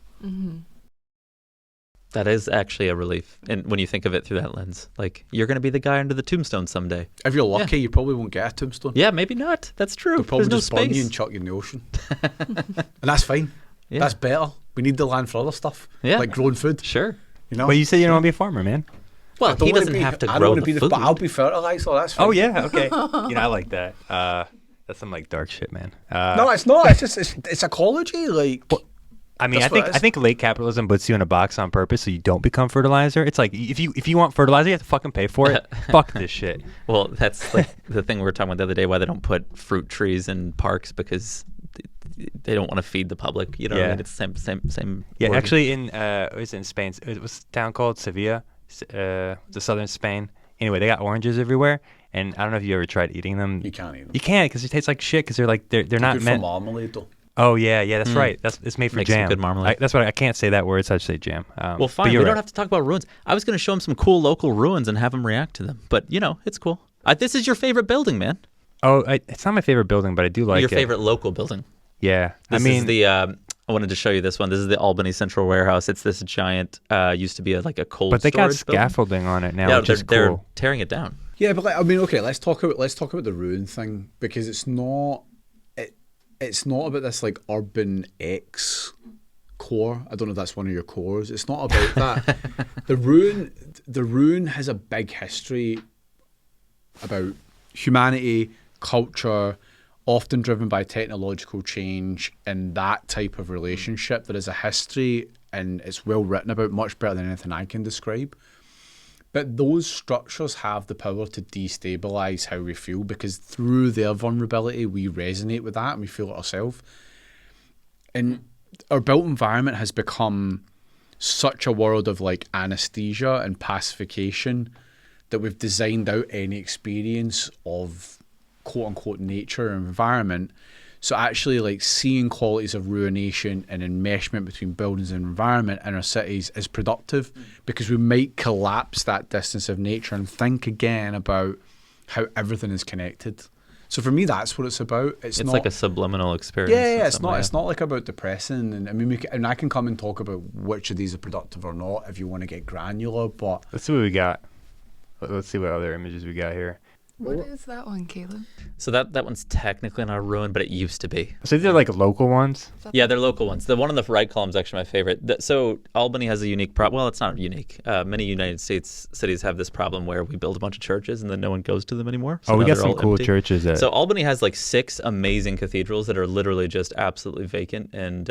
[SPEAKER 3] That is actually a relief. And when you think of it through that lens, like you're going to be the guy under the tombstone someday.
[SPEAKER 4] If you're lucky, you probably won't get a tombstone.
[SPEAKER 3] Yeah, maybe not. That's true.
[SPEAKER 4] They'll probably
[SPEAKER 3] There's no
[SPEAKER 4] just burn you
[SPEAKER 3] space.
[SPEAKER 4] and chuck you in the ocean. And that's fine.
[SPEAKER 3] Yeah.
[SPEAKER 4] That's better. We need the land for other stuff.
[SPEAKER 3] Yeah.
[SPEAKER 4] Like growing food.
[SPEAKER 3] Sure.
[SPEAKER 4] You know?
[SPEAKER 1] But you said you don't want to be a farmer, man.
[SPEAKER 3] Well,
[SPEAKER 4] I don't
[SPEAKER 3] he
[SPEAKER 4] wanna
[SPEAKER 3] doesn't
[SPEAKER 4] be-
[SPEAKER 3] have to
[SPEAKER 4] I don't
[SPEAKER 3] grow
[SPEAKER 4] wanna
[SPEAKER 3] the
[SPEAKER 4] be
[SPEAKER 3] food.
[SPEAKER 4] but I'll be fertilizer. That's fine.
[SPEAKER 1] Oh yeah, okay. I like that. That's some like dark shit, man.
[SPEAKER 4] No, it's not. It's just it's ecology. Like
[SPEAKER 1] I mean,
[SPEAKER 4] That's
[SPEAKER 1] I
[SPEAKER 4] what it is.
[SPEAKER 1] think late capitalism puts you in a box on purpose so you don't become fertilizer. It's like if you want fertilizer, you have to fucking pay for it. Fuck this shit.
[SPEAKER 3] Well, that's like the thing we were talking about the other day, why they don't put fruit trees in parks because they don't want to feed the public. You know what I
[SPEAKER 1] Yeah.
[SPEAKER 3] mean? It's the same.
[SPEAKER 1] Yeah,
[SPEAKER 3] organ.
[SPEAKER 1] actually, what was it in Spain? It was a town called Sevilla, the southern Spain. Anyway, they got oranges everywhere, and I don't know if you ever tried eating them.
[SPEAKER 4] you can't eat them.
[SPEAKER 1] You can't because it tastes like shit. Because they're not
[SPEAKER 4] Good for
[SPEAKER 1] meant.
[SPEAKER 4] marmalade though.
[SPEAKER 1] Oh yeah, that's right. It's made for
[SPEAKER 3] Makes some
[SPEAKER 1] jam.
[SPEAKER 3] good marmalade.
[SPEAKER 1] That's what I can't say that word, so I should say jam.
[SPEAKER 3] Well,
[SPEAKER 1] but
[SPEAKER 3] fine. We
[SPEAKER 1] you're
[SPEAKER 3] don't
[SPEAKER 1] right.
[SPEAKER 3] have to talk about ruins. I was going to show him some cool local ruins and have him react to them. But, it's cool. This is your favorite building, man.
[SPEAKER 1] Oh, it's not my favorite building, but I do like
[SPEAKER 3] Your
[SPEAKER 1] it.
[SPEAKER 3] favorite local building.
[SPEAKER 1] Yeah,
[SPEAKER 3] This is the, I wanted to show you this one. This is the Albany Central Warehouse. It's this giant, used to be a cold
[SPEAKER 1] but they got
[SPEAKER 3] storage building.
[SPEAKER 1] scaffolding on it now,
[SPEAKER 3] Yeah,
[SPEAKER 1] which is
[SPEAKER 3] they're
[SPEAKER 1] cool.
[SPEAKER 3] tearing it down.
[SPEAKER 4] Yeah, but okay, let's talk about the ruin thing because it's not about this urban X core. I don't know if that's one of your cores. It's not about that. The ruin has a big history about humanity, culture, often driven by technological change and that type of relationship. There is a history and it's well written about, much better than anything I can describe. But those structures have the power to destabilize how we feel because through their vulnerability, we resonate with that and we feel it ourselves. And our built environment has become such a world of anesthesia and pacification that we've designed out any experience of quote unquote nature and environment. So actually seeing qualities of ruination and enmeshment between buildings and environment in our cities is productive because we might collapse that distance of nature and think again about how everything is connected. So for me, that's what it's about. It's not
[SPEAKER 3] like a subliminal experience.
[SPEAKER 4] yeah,
[SPEAKER 3] in
[SPEAKER 4] it's
[SPEAKER 3] some
[SPEAKER 4] not.
[SPEAKER 3] way.
[SPEAKER 4] It's not about depressing. And I mean, and I can come and talk about which of these are productive or not if you want to get granular. But
[SPEAKER 1] Let's see what we got. Let's see what other images we got here.
[SPEAKER 5] What is that one, Caleb?
[SPEAKER 3] So that one's technically not a ruin, but it used to be.
[SPEAKER 1] So these are local ones.
[SPEAKER 3] Yeah, they're local ones. The one on the right column is actually my favorite. So Albany has a unique problem. Well, it's not unique. Many United States cities have this problem where we build a bunch of churches and then no one goes to them anymore. So
[SPEAKER 1] We
[SPEAKER 3] now
[SPEAKER 1] got
[SPEAKER 3] they're
[SPEAKER 1] some
[SPEAKER 3] all
[SPEAKER 1] cool
[SPEAKER 3] empty.
[SPEAKER 1] churches.
[SPEAKER 3] So Albany has 6 amazing cathedrals that are literally just absolutely vacant, and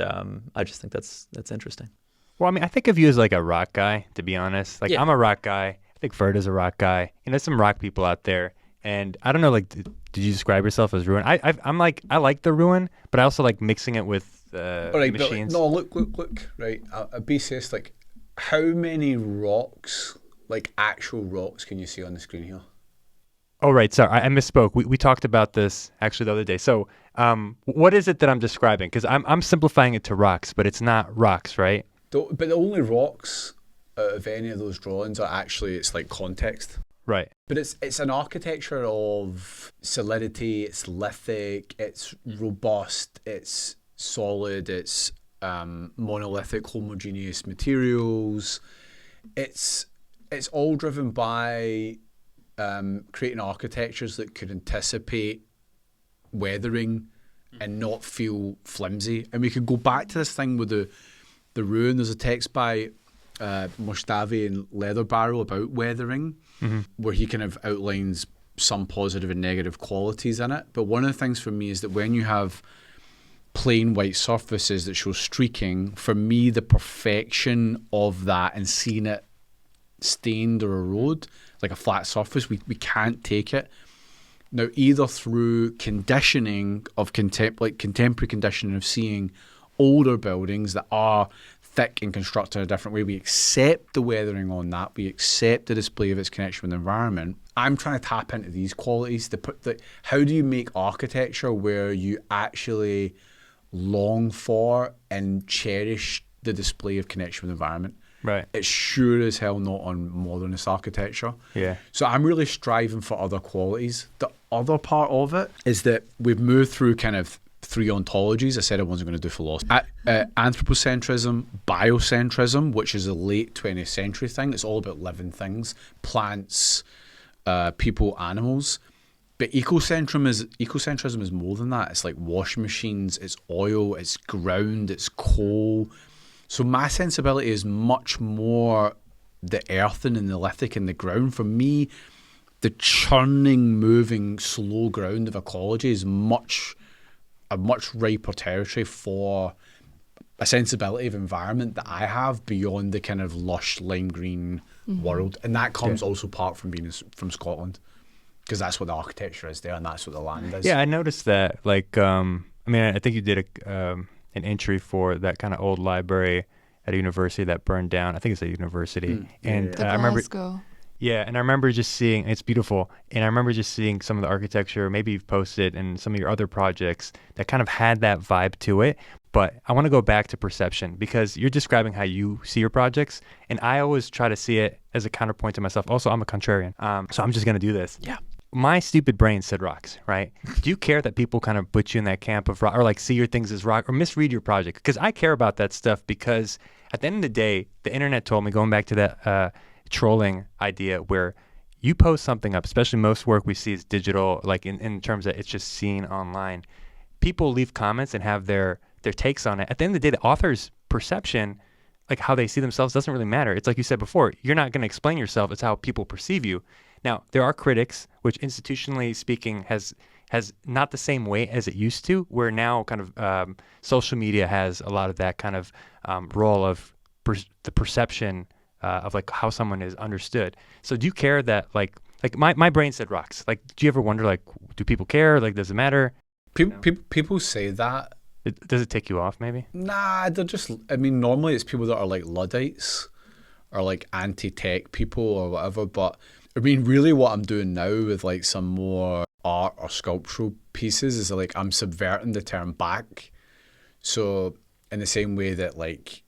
[SPEAKER 3] I just think that's interesting.
[SPEAKER 1] Well, I mean, I think of you as a rock guy, to be honest.
[SPEAKER 3] Yeah.
[SPEAKER 1] I'm a rock guy. I think Ferda's a rock guy. There's some rock people out there. And I don't know, did you describe yourself as ruin? I'm I like the ruin, but I also like mixing it with
[SPEAKER 4] all right,
[SPEAKER 1] machines.
[SPEAKER 4] but no, look. Right, a basis how many rocks, actual rocks, can you see on the screen here?
[SPEAKER 1] Oh, right. Sorry, I misspoke. We talked about this actually the other day. So, what is it that I'm describing? Because I'm simplifying it to rocks, but it's not rocks, right?
[SPEAKER 4] But the only rocks out of any of those drawings are actually, it's like context.
[SPEAKER 1] Right.
[SPEAKER 4] But it's an architecture of solidity, it's lithic, it's robust, it's solid, it's monolithic, homogeneous materials. It's all driven by creating architectures that could anticipate weathering and not feel flimsy. And we could go back to this thing with the ruin. There's a text by Mustavi and Leather Barrel about weathering, where he kind of outlines some positive and negative qualities in it. But one of the things for me is that when you have plain white surfaces that show streaking, for me, the perfection of that and seeing it stained or erode, like a flat surface, we can't take it. Now, either through conditioning of contemporary conditioning of seeing older buildings that are thick and constructed in a different way, we accept the weathering on that, we accept the display of its connection with the environment. I'm trying to tap into these qualities. How do you make architecture where you actually long for and cherish the display of connection with the environment?
[SPEAKER 1] Right.
[SPEAKER 4] It's sure as hell not on modernist architecture.
[SPEAKER 1] Yeah.
[SPEAKER 4] So I'm really striving for other qualities. The other part of it is that we've moved through kind of three ontologies. I said I wasn't going to do philosophy. Anthropocentrism, biocentrism, which is a late 20th century thing. It's all about living things, plants, people, animals. But ecocentrism is more than that. It's like washing machines, it's oil, it's ground, it's coal. So my sensibility is much more the earthen and the lithic and the ground. For me, the churning, moving, slow ground of ecology is a much riper territory for a sensibility of environment that I have beyond the kind of lush lime green world. And that comes also part from being from Scotland, because that's what the architecture is there and that's what the land is.
[SPEAKER 1] Yeah, I noticed that. Like, I mean, I think you did an entry for that kind of old library at a university that burned down. I think it's a university. And
[SPEAKER 5] The
[SPEAKER 1] I remember,
[SPEAKER 5] Glasgow.
[SPEAKER 1] yeah, and I remember just seeing, it's beautiful. And I remember just seeing some of the architecture, maybe you've posted and some of your other projects that kind of had that vibe to it. But I want to go back to perception, because you're describing how you see your projects. And I always try to see it as a counterpoint to myself. Also, I'm a contrarian. So I'm just going to do this.
[SPEAKER 3] Yeah.
[SPEAKER 1] My stupid brain said rocks, right? Do you care that people kind of put you in that camp of rock, or like see your things as rock, or misread your project? Because I care about that stuff, because at the end of the day, the internet told me, going back to that trolling idea, where you post something up, especially most work we see is digital, like in terms of it's just seen online. People leave comments and have their takes on it. At the end of the day, the author's perception, like how they see themselves, doesn't really matter. It's like you said before, you're not going to explain yourself. It's how people perceive you. Now, there are critics, which institutionally speaking has not the same weight as it used to, where now kind of social media has a lot of that kind of role of the perception of like how someone is understood. So do you care that like my brain said rocks? Like, do you ever wonder, like, do people care? Like, does it matter?
[SPEAKER 4] People say that.
[SPEAKER 1] Does it tick you off maybe?
[SPEAKER 4] Nah, they're just, I mean, normally it's people that are like Luddites or like anti-tech people or whatever, but I mean, really what I'm doing now with like some more art or sculptural pieces is like I'm subverting the term back. So in the same way that like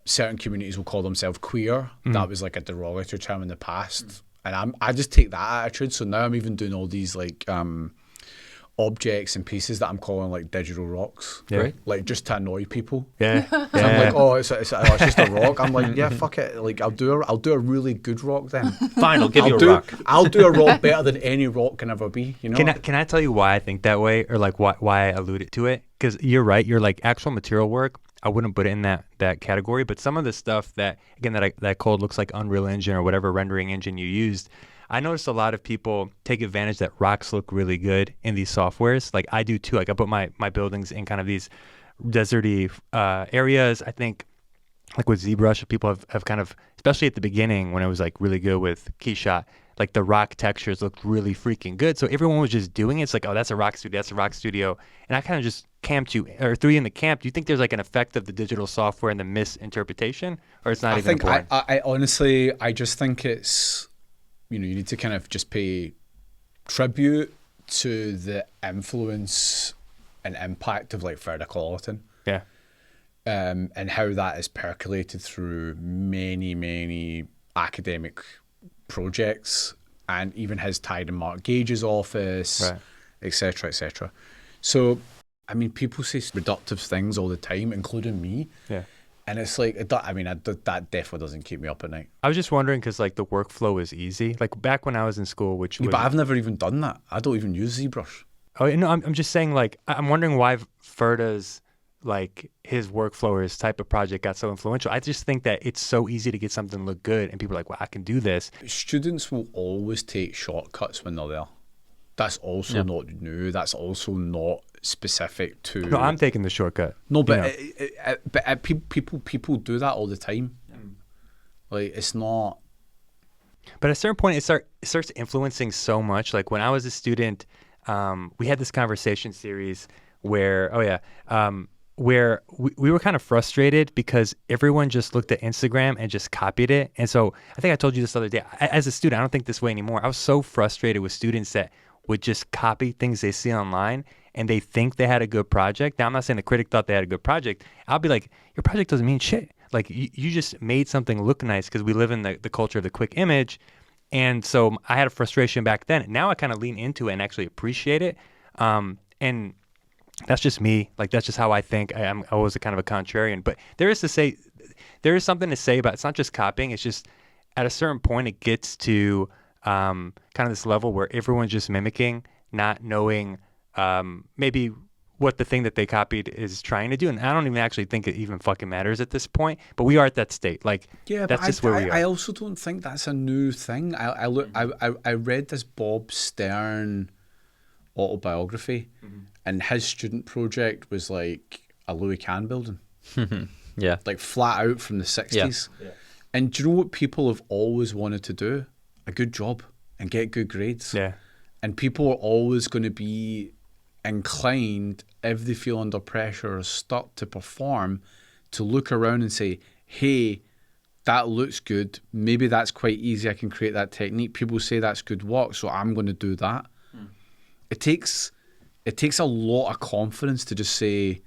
[SPEAKER 4] certain communities will call themselves queer, that was like a derogatory term in the past. And I just take that attitude. So now I'm even doing all these like objects and pieces that I'm calling like digital rocks,
[SPEAKER 1] Right?
[SPEAKER 4] Like just to annoy people.
[SPEAKER 1] Yeah.
[SPEAKER 4] So I'm like, oh, it's just a rock. I'm like, yeah, fuck it. Like I'll do a really good rock then.
[SPEAKER 3] Fine, I'll give you a rock.
[SPEAKER 4] I'll do a rock better than any rock can ever be. You know?
[SPEAKER 1] Can I tell you why I think that way, or like why I alluded to it? Because you're right. You're like actual material work, I wouldn't put it in that category. But some of the stuff that, again, that code looks like Unreal Engine or whatever rendering engine you used, I noticed a lot of people take advantage that rocks look really good in these softwares. Like I do too. Like I put my buildings in kind of these deserty areas. I think like with ZBrush, people have kind of, especially at the beginning when it was like really good with Keyshot, like the rock textures looked really freaking good. So everyone was just doing it. It's like, oh, that's a rock studio. That's a rock studio. And I kind of just camped you, or threw you in the camp. Do you think there's like an effect of the digital software and the misinterpretation, or it's not even important?
[SPEAKER 4] I honestly, I just think it's you need to kind of just pay tribute to the influence and impact of like Frida Kahlo,
[SPEAKER 1] Yeah.
[SPEAKER 4] and how that is percolated through many academic projects, and even his tied in Mark Gage's office,
[SPEAKER 1] Right.
[SPEAKER 4] etc., etc. So, I mean, people say reductive things all the time, including me.
[SPEAKER 1] Yeah.
[SPEAKER 4] And it's like, that definitely doesn't keep me up at night.
[SPEAKER 1] I was just wondering because like the workflow is easy. Like back when I was in school, which
[SPEAKER 4] Yeah,
[SPEAKER 1] was,
[SPEAKER 4] but I've never even done that. I don't even use ZBrush.
[SPEAKER 1] oh no, I'm just saying like I'm wondering why Ferda's like his workflow or his type of project got so influential. I just think that it's so easy to get something look good, and people are like, well, I can do this.
[SPEAKER 4] Students will always take shortcuts when they're there. That's also not new. That's also not specific to.
[SPEAKER 1] No, I'm taking the shortcut.
[SPEAKER 4] No, but
[SPEAKER 1] you know.
[SPEAKER 4] people do that all the time. Like, it's not.
[SPEAKER 1] But at a certain point, it starts influencing so much. Like when I was a student, we had this conversation series where, where we were kind of frustrated because everyone just looked at Instagram and just copied it. And so I think I told you this the other day. As a student, I don't think this way anymore. I was so frustrated with students that would just copy things they see online and they think they had a good project. Now, I'm not saying the critic thought they had a good project. I'll be like, your project doesn't mean shit. Like you just made something look nice because we live in the culture of the quick image. And so I had a frustration back then. Now I kind of lean into it and actually appreciate it. And that's just me. Like that's just how I think. I'm always a kind of a contrarian. But there is something to say about it's not just copying. It's just at a certain point it gets to kind of this level where everyone's just mimicking, not knowing maybe what the thing that they copied is trying to do. And I don't even actually think it even fucking matters at this point. But we are at that state. Like that's just where we are.
[SPEAKER 4] I also don't think that's a new thing. I read this Bob Stern autobiography, and his student project was like a Louis Kahn building.
[SPEAKER 3] Yeah.
[SPEAKER 4] Like flat out from the 60s. Yeah. And do you know what people have always wanted to do? A good job and get good grades.
[SPEAKER 1] Yeah.
[SPEAKER 4] And people are always going to be inclined, if they feel under pressure or stuck to perform, to look around and say, hey, that looks good. Maybe that's quite easy. I can create that technique. People say that's good work, so I'm going to do that. It takes a lot of confidence to just say,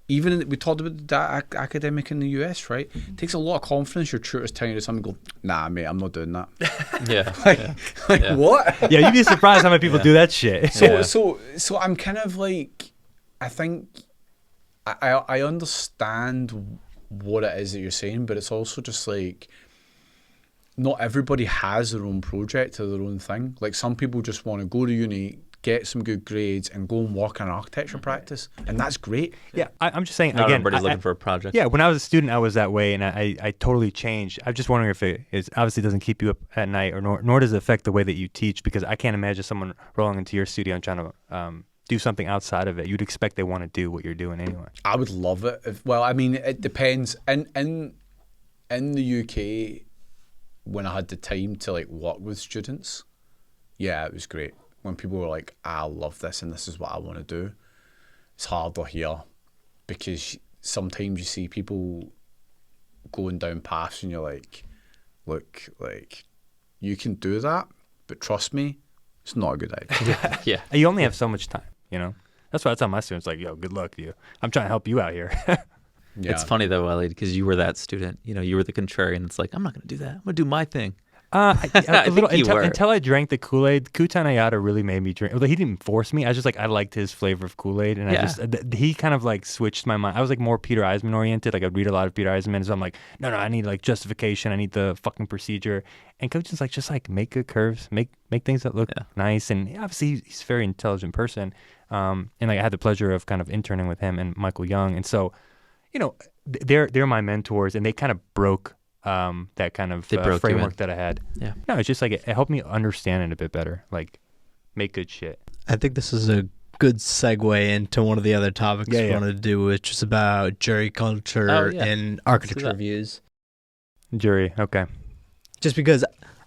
[SPEAKER 4] even we talked about that academic in the US, right? It takes a lot of confidence. Your tutor's telling you something, go, nah, mate, I'm not doing that.
[SPEAKER 3] Yeah.
[SPEAKER 4] What?
[SPEAKER 1] Yeah, you'd be surprised how many people do that shit.
[SPEAKER 4] So I'm kind of like, I think I understand what it is that you're saying, but it's also just like, not everybody has their own project or their own thing. Like some people just want to go to uni, get some good grades, and go and work in architecture practice, and that's great.
[SPEAKER 1] Yeah, I'm just saying
[SPEAKER 3] Not
[SPEAKER 1] again.
[SPEAKER 3] everybody's looking for a project.
[SPEAKER 1] Yeah, when I was a student, I was that way, and I totally changed. I'm just wondering if it obviously doesn't keep you up at night, or nor does it affect the way that you teach, because I can't imagine someone rolling into your studio and trying to do something outside of it. You'd expect they want to do what you're doing anyway.
[SPEAKER 4] I would love it. Well, I mean, it depends. In the UK, when I had the time to like work with students, yeah, it was great. When people were like, I love this and this is what I want to do. It's harder here because sometimes you see people going down paths and you're like, look, like you can do that, but trust me, it's not a good idea.
[SPEAKER 3] Yeah.
[SPEAKER 1] You only have so much time, you know? That's why I tell my students, like, yo, good luck to you. I'm trying to help you out here.
[SPEAKER 4] Yeah.
[SPEAKER 3] It's funny though, Ellie, because you were that student. You know, you were the contrarian that's like, I'm not going to do that. I'm going to do my thing.
[SPEAKER 1] A little,
[SPEAKER 3] think you were.
[SPEAKER 1] until I drank the Kool-Aid. Kutan Ayada really made me drink. He didn't force me. I was just like, I liked his flavor of Kool-Aid, and he kind of like switched my mind. I was like more Peter Eisman oriented. Like I'd read a lot of Peter Eisman, so I'm like, no, I need like justification. I need the fucking procedure. And Kutan's like, just like make good curves, make things that look nice. And obviously he's a very intelligent person. And like I had the pleasure of kind of interning with him and Michael Young, and so, you know, they're my mentors, and they kind of broke that kind of framework that I had.
[SPEAKER 3] Yeah.
[SPEAKER 1] No, it's just like it helped me understand it a bit better. Like, make good shit.
[SPEAKER 6] I think this is a good segue into one of the other topics we wanted to do, which is about jury culture in architecture reviews.
[SPEAKER 1] Jury, okay.
[SPEAKER 6] Just because,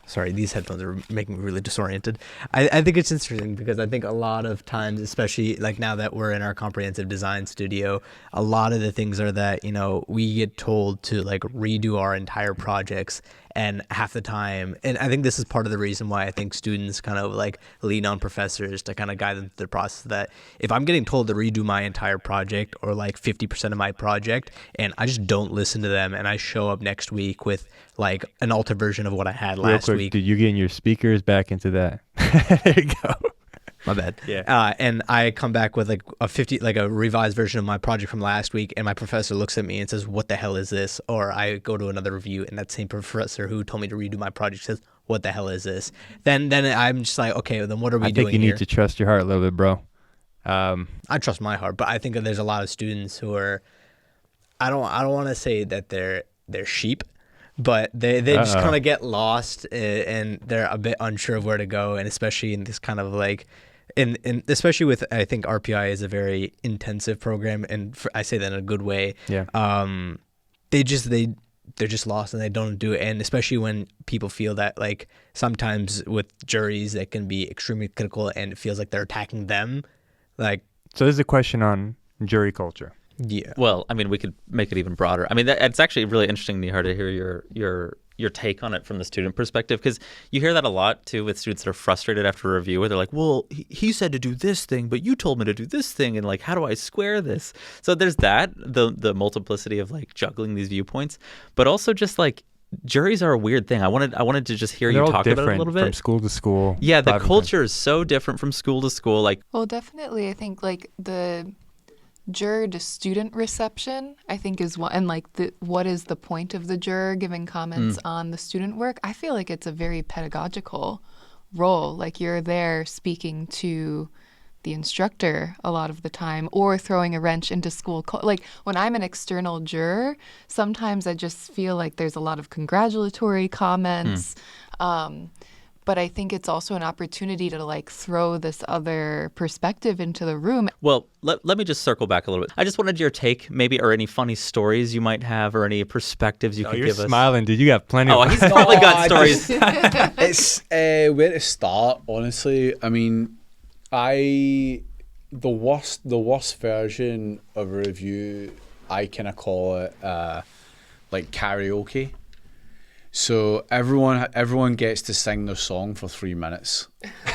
[SPEAKER 6] sorry, these headphones are making me really disoriented. I think it's interesting because I think a lot of times, especially like now that we're in our comprehensive design studio, a lot of the things are that, you know, we get told to like redo our entire projects. And half the time, and I think this is part of the reason why I think students kind of like lean on professors to kind of guide them through the process, that if I'm getting told to redo my entire project or like 50% of my project, and I just don't listen to them, and I show up next week with like an altered version of what I had
[SPEAKER 1] Real
[SPEAKER 6] last
[SPEAKER 1] quick,
[SPEAKER 6] week.
[SPEAKER 1] dude, you're getting your speakers back into that. There you go.
[SPEAKER 6] My bad.
[SPEAKER 1] Yeah.
[SPEAKER 6] And I come back with like a revised version of my project from last week, and my professor looks at me and says, "What the hell is this?" Or I go to another review, and that same professor who told me to redo my project says, "What the hell is this?" Then I'm just like, okay, well, then what are we
[SPEAKER 1] I
[SPEAKER 6] doing
[SPEAKER 1] think you
[SPEAKER 6] here?
[SPEAKER 1] need to trust your heart a little bit, bro.
[SPEAKER 6] I trust my heart, but I think that there's a lot of students who are, I don't want to say that they're sheep, but they just kind of get lost, and they're a bit unsure of where to go, and especially in this kind of like, especially with, I think RPI is a very intensive program, and I say that in a good way.
[SPEAKER 1] Yeah.
[SPEAKER 6] They're just lost and they don't do it, and especially when people feel that like sometimes with juries that can be extremely critical and it feels like they're attacking them, like.
[SPEAKER 1] So this is a question on jury culture.
[SPEAKER 6] Yeah.
[SPEAKER 3] Well, I mean, we could make it even broader. I mean, it's actually really interesting, Nihar, to hear your take on it from the student perspective, because you hear that a lot too with students that are frustrated after a review, where they're like, "Well, he said to do this thing, but you told me to do this thing, and like, how do I square this?" So there's that, the multiplicity of like juggling these viewpoints, but also just like juries are a weird thing. I wanted to just hear
[SPEAKER 1] They're
[SPEAKER 3] you
[SPEAKER 1] all
[SPEAKER 3] talk about it a
[SPEAKER 1] different
[SPEAKER 3] little
[SPEAKER 1] from
[SPEAKER 3] bit.
[SPEAKER 1] school to school.
[SPEAKER 3] Yeah, the
[SPEAKER 1] private
[SPEAKER 3] culture is so different from school to school. Like,
[SPEAKER 5] Well, definitely, I think like the juror to student reception, I think is one, and like what is the point of the juror giving comments on the student work? I feel like it's a very pedagogical role. Like you're there speaking to the instructor a lot of the time, or throwing a wrench into school. Like when I'm an external juror, sometimes I just feel like there's a lot of congratulatory comments. But I think it's also an opportunity to like throw this other perspective into the room.
[SPEAKER 3] well, let me just circle back a little bit. I just wanted your take, maybe, or any funny stories you might have, or any perspectives you
[SPEAKER 1] Oh,
[SPEAKER 3] could
[SPEAKER 1] you're
[SPEAKER 3] give us.
[SPEAKER 1] smiling, dude. You got plenty
[SPEAKER 3] Oh,
[SPEAKER 1] of
[SPEAKER 3] he's probably got
[SPEAKER 4] I
[SPEAKER 3] stories.
[SPEAKER 4] It's where to start, honestly. I mean, the worst version of a review, I kind of call it like karaoke. So everyone gets to sing their song for 3 minutes,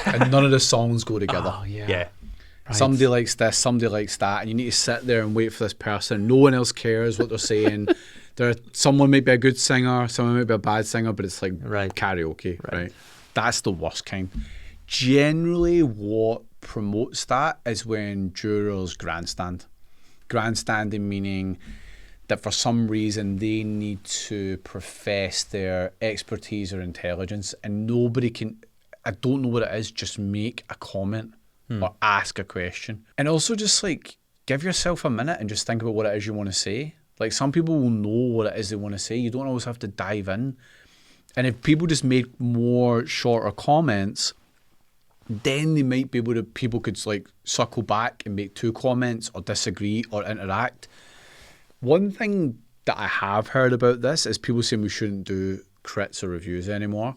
[SPEAKER 4] and none of the songs go together.
[SPEAKER 3] Oh, yeah.
[SPEAKER 1] Yeah.
[SPEAKER 4] Somebody likes this, somebody likes that, and you need to sit there and wait for this person. No one else cares what they're saying. Someone might be a good singer, someone might be a bad singer, but it's like
[SPEAKER 3] Right.
[SPEAKER 4] karaoke, right? That's the worst kind. Generally, what promotes that is when jurors grandstand. Grandstanding meaning that for some reason they need to profess their expertise or intelligence, and nobody can, I don't know what it is, just make a comment or ask a question. And also just like give yourself a minute and just think about what it is you want to say. Like some people will know what it is they want to say. You don't always have to dive in. And if people just make more shorter comments, then they might be able to, people could like circle back and make 2 comments or disagree or interact. One thing that I have heard about this is people saying we shouldn't do crits or reviews anymore.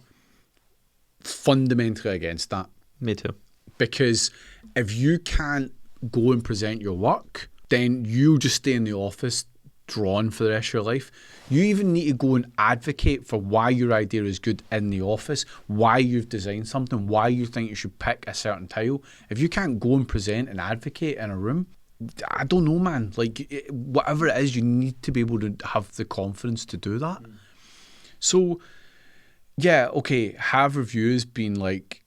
[SPEAKER 4] Fundamentally against that.
[SPEAKER 3] Me too.
[SPEAKER 4] Because if you can't go and present your work, then you just stay in the office drawn for the rest of your life. You even need to go and advocate for why your idea is good in the office, why you've designed something, why you think you should pick a certain tile. If you can't go and present and advocate in a room, I don't know, man. Like, whatever it is, you need to be able to have the confidence to do that. So, yeah, okay, have reviews been like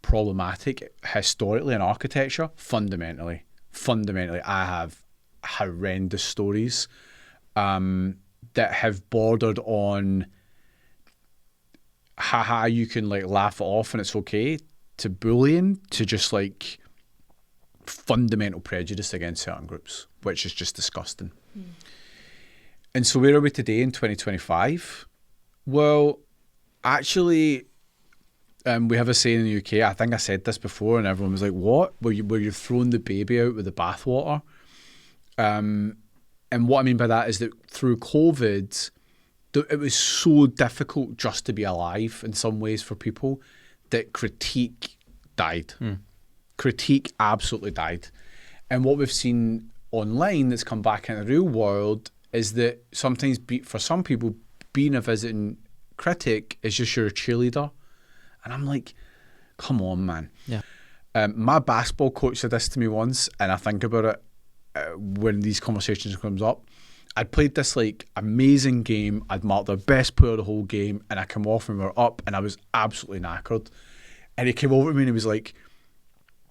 [SPEAKER 4] problematic historically in architecture? Fundamentally, I have horrendous stories that have bordered on haha, you can like laugh it off and it's okay, to bullying, to just like fundamental prejudice against certain groups, which is just disgusting. And so where are we today in 2025? Well, actually, we have a saying in the UK, I think I said this before, and everyone was like, what? Where you're throwing the baby out with the bathwater? And what I mean by that is that through COVID, it was so difficult just to be alive in some ways for people that critique died. Critique absolutely died. And what we've seen online that's come back in the real world is that sometimes for some people, being a visiting critic is just you're a cheerleader. And I'm like, come on, man.
[SPEAKER 3] Yeah.
[SPEAKER 4] My basketball coach said this to me once, and I think about it when these conversations comes up. I'd played this like amazing game. I'd marked the best player of the whole game, and I come off and we were up, and I was absolutely knackered. And he came over to me and he was like,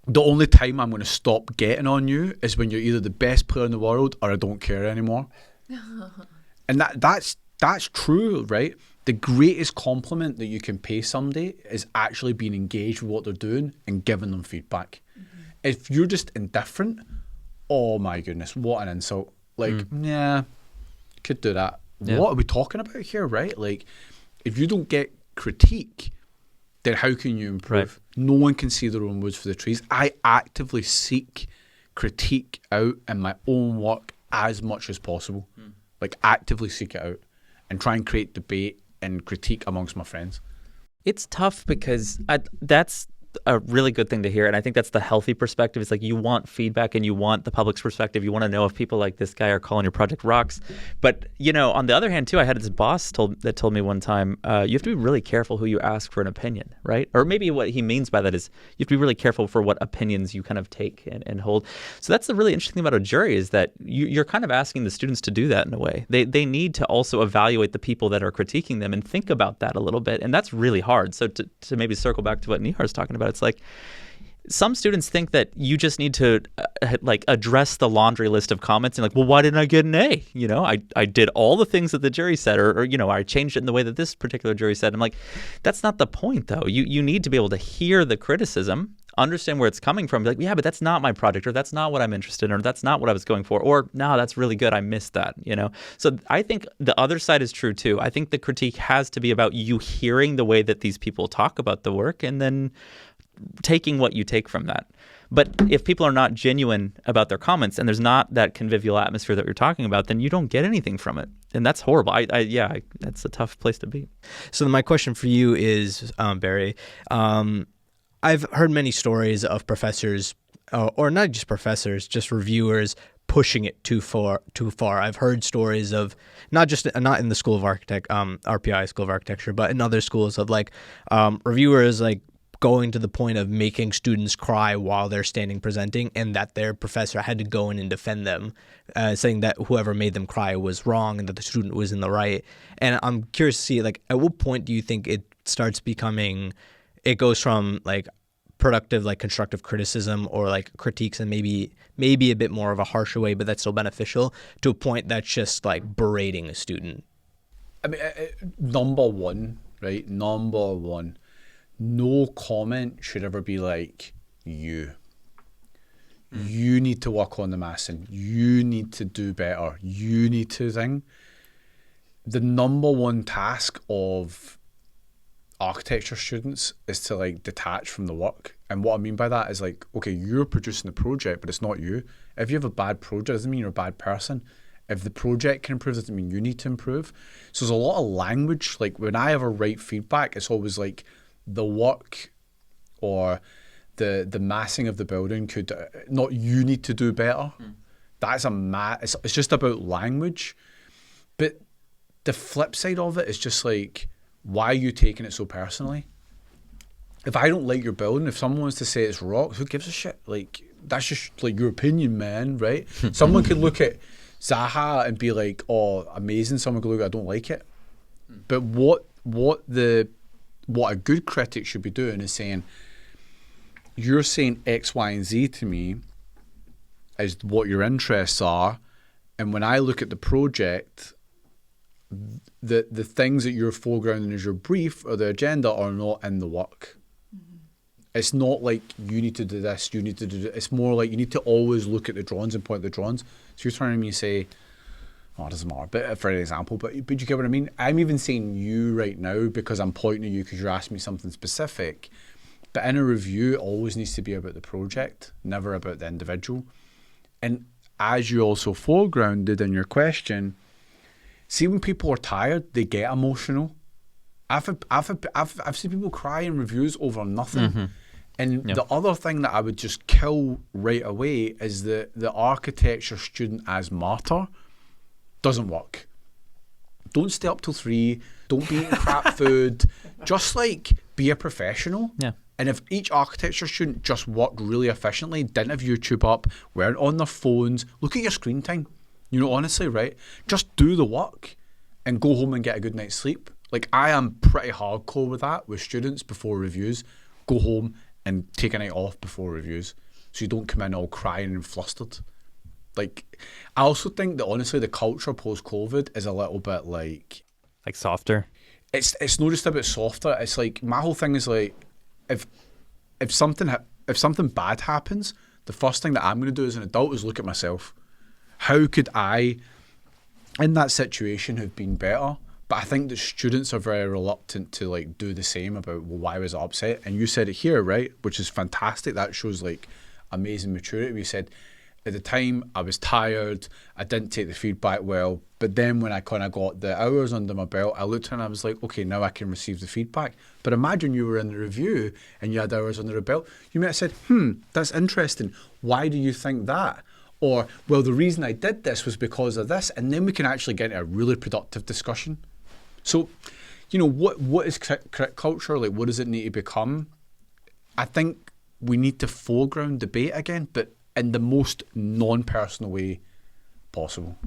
[SPEAKER 4] the only time I'm going to stop getting on you is when you're either the best player in the world or I don't care anymore. And that's true, right? The greatest compliment that you can pay somebody is actually being engaged with what they're doing and giving them feedback. If you're just indifferent, oh my goodness, what an insult. Like, yeah, could do that.
[SPEAKER 3] Yeah.
[SPEAKER 4] What are we talking about here, right? Like, if you don't get critique, then how can you improve? Right. No one can see their own woods for the trees. I actively seek critique out in my own work as much as possible. Like, actively seek it out and try and create debate and critique amongst my friends.
[SPEAKER 3] It's tough because that's a really good thing to hear. And I think that's the healthy perspective. It's like you want feedback and you want the public's perspective. You want to know if people like this guy are calling your project rocks. But, you know, on the other hand, too, I had this boss told me one time, you have to be really careful who you ask for an opinion, right? Or maybe what he means by that is you have to be really careful for what opinions you kind of take and hold. So that's the really interesting thing about a jury is that you're kind of asking the students to do that in a way. They need to also evaluate the people that are critiquing them and think about that a little bit. And that's really hard. So to maybe circle back to what Nihar's talking about, it's like some students think that you just need to like address the laundry list of comments and like, well, why didn't I get an A? You know, I did all the things that the jury said, or you know, I changed it in the way that this particular jury said. I'm like, that's not the point though. You need to be able to hear the criticism, understand where it's coming from. Be like, yeah, but that's not my project, or that's not what I'm interested in, or that's not what I was going for, or no, that's really good. I missed that, you know? So I think the other side is true too. I think the critique has to be about you hearing the way that these people talk about the work and then taking what you take from that. But if people are not genuine about their comments and there's not that convivial atmosphere that you're talking about, then you don't get anything from it. And that's horrible. That's a tough place to be.
[SPEAKER 6] So my question for you is, Barry, I've heard many stories of professors, or not just professors, just reviewers pushing it too far. I've heard stories of not in the School of RPI School of Architecture, but in other schools of like reviewers like going to the point of making students cry while they're standing presenting, and that their professor had to go in and defend them, saying that whoever made them cry was wrong and that the student was in the right. And I'm curious to see, like, at what point do you think it starts becoming, it goes from like productive, like constructive criticism or like critiques and maybe a bit more of a harsher way, but that's still beneficial, to a point that's just like berating a student?
[SPEAKER 4] I mean, number one, no comment should ever be like, you need to work on the massing, you need to do better, you need to thing. The number one task of architecture students is to like detach from the work. And what I mean by that is like, okay, you're producing the project, but it's not you. If you have a bad project, doesn't mean you're a bad person. If the project can improve, doesn't mean you need to improve. So there's a lot of language. Like when I ever write feedback, it's always like, the work or the massing of the building could not, you need to do better. That's it's just about language. But the flip side of it is just like, why are you taking it so personally? If I don't like your building, if someone wants to say it's rock, who gives a shit? Like, that's just like your opinion, man, right? Someone could look at Zaha and be like, oh, amazing. Someone could look at, I don't like it. But what a good critic should be doing is saying, you're saying X, Y, and Z to me as what your interests are, and when I look at the project, the things that you're foregrounding as your brief or the agenda are not in the work. It's not like you need to do this, you need to do that. It's more like you need to always look at the drawings and point at the drawings. So you're turning to me and say, oh, it doesn't matter, but for an example, but you get what I mean? I'm even saying you right now because I'm pointing at you because you're asking me something specific. But in a review, it always needs to be about the project, never about the individual. And as you also foregrounded in your question, see when people are tired, they get emotional. I've seen people cry in reviews over nothing. Mm-hmm. And the other thing that I would just kill right away is the architecture student as martyr. Doesn't work. Don't stay up till 3. Don't be eating crap food. Just like be a professional.
[SPEAKER 3] Yeah.
[SPEAKER 4] And if each architecture student just worked really efficiently, didn't have YouTube up, weren't on their phones, look at your screen time. You know, honestly, right? Just do the work and go home and get a good night's sleep. Like, I am pretty hardcore with that with students before reviews. Go home and take a night off before reviews so you don't come in all crying and flustered. Like, I also think that honestly the culture post-COVID is a little bit like
[SPEAKER 1] softer.
[SPEAKER 4] It's not just about softer. It's like, my whole thing is like, if something bad happens, the first thing that I'm going to do as an adult is look at myself. How could I, in that situation, have been better? But I think that students are very reluctant to like do the same about, well, why was I upset? And you said it here, right? Which is fantastic. That shows like amazing maturity. We said, at the time, I was tired. I didn't take the feedback well. But then when I kind of got the hours under my belt, I looked and I was like, okay, now I can receive the feedback. But imagine you were in the review and you had hours under the belt. You might have said, that's interesting. Why do you think that? Or, well, the reason I did this was because of this. And then we can actually get into a really productive discussion. So, you know, what is crit culture? Like, what does it need to become? I think we need to foreground debate again, but in the most non-personal way possible.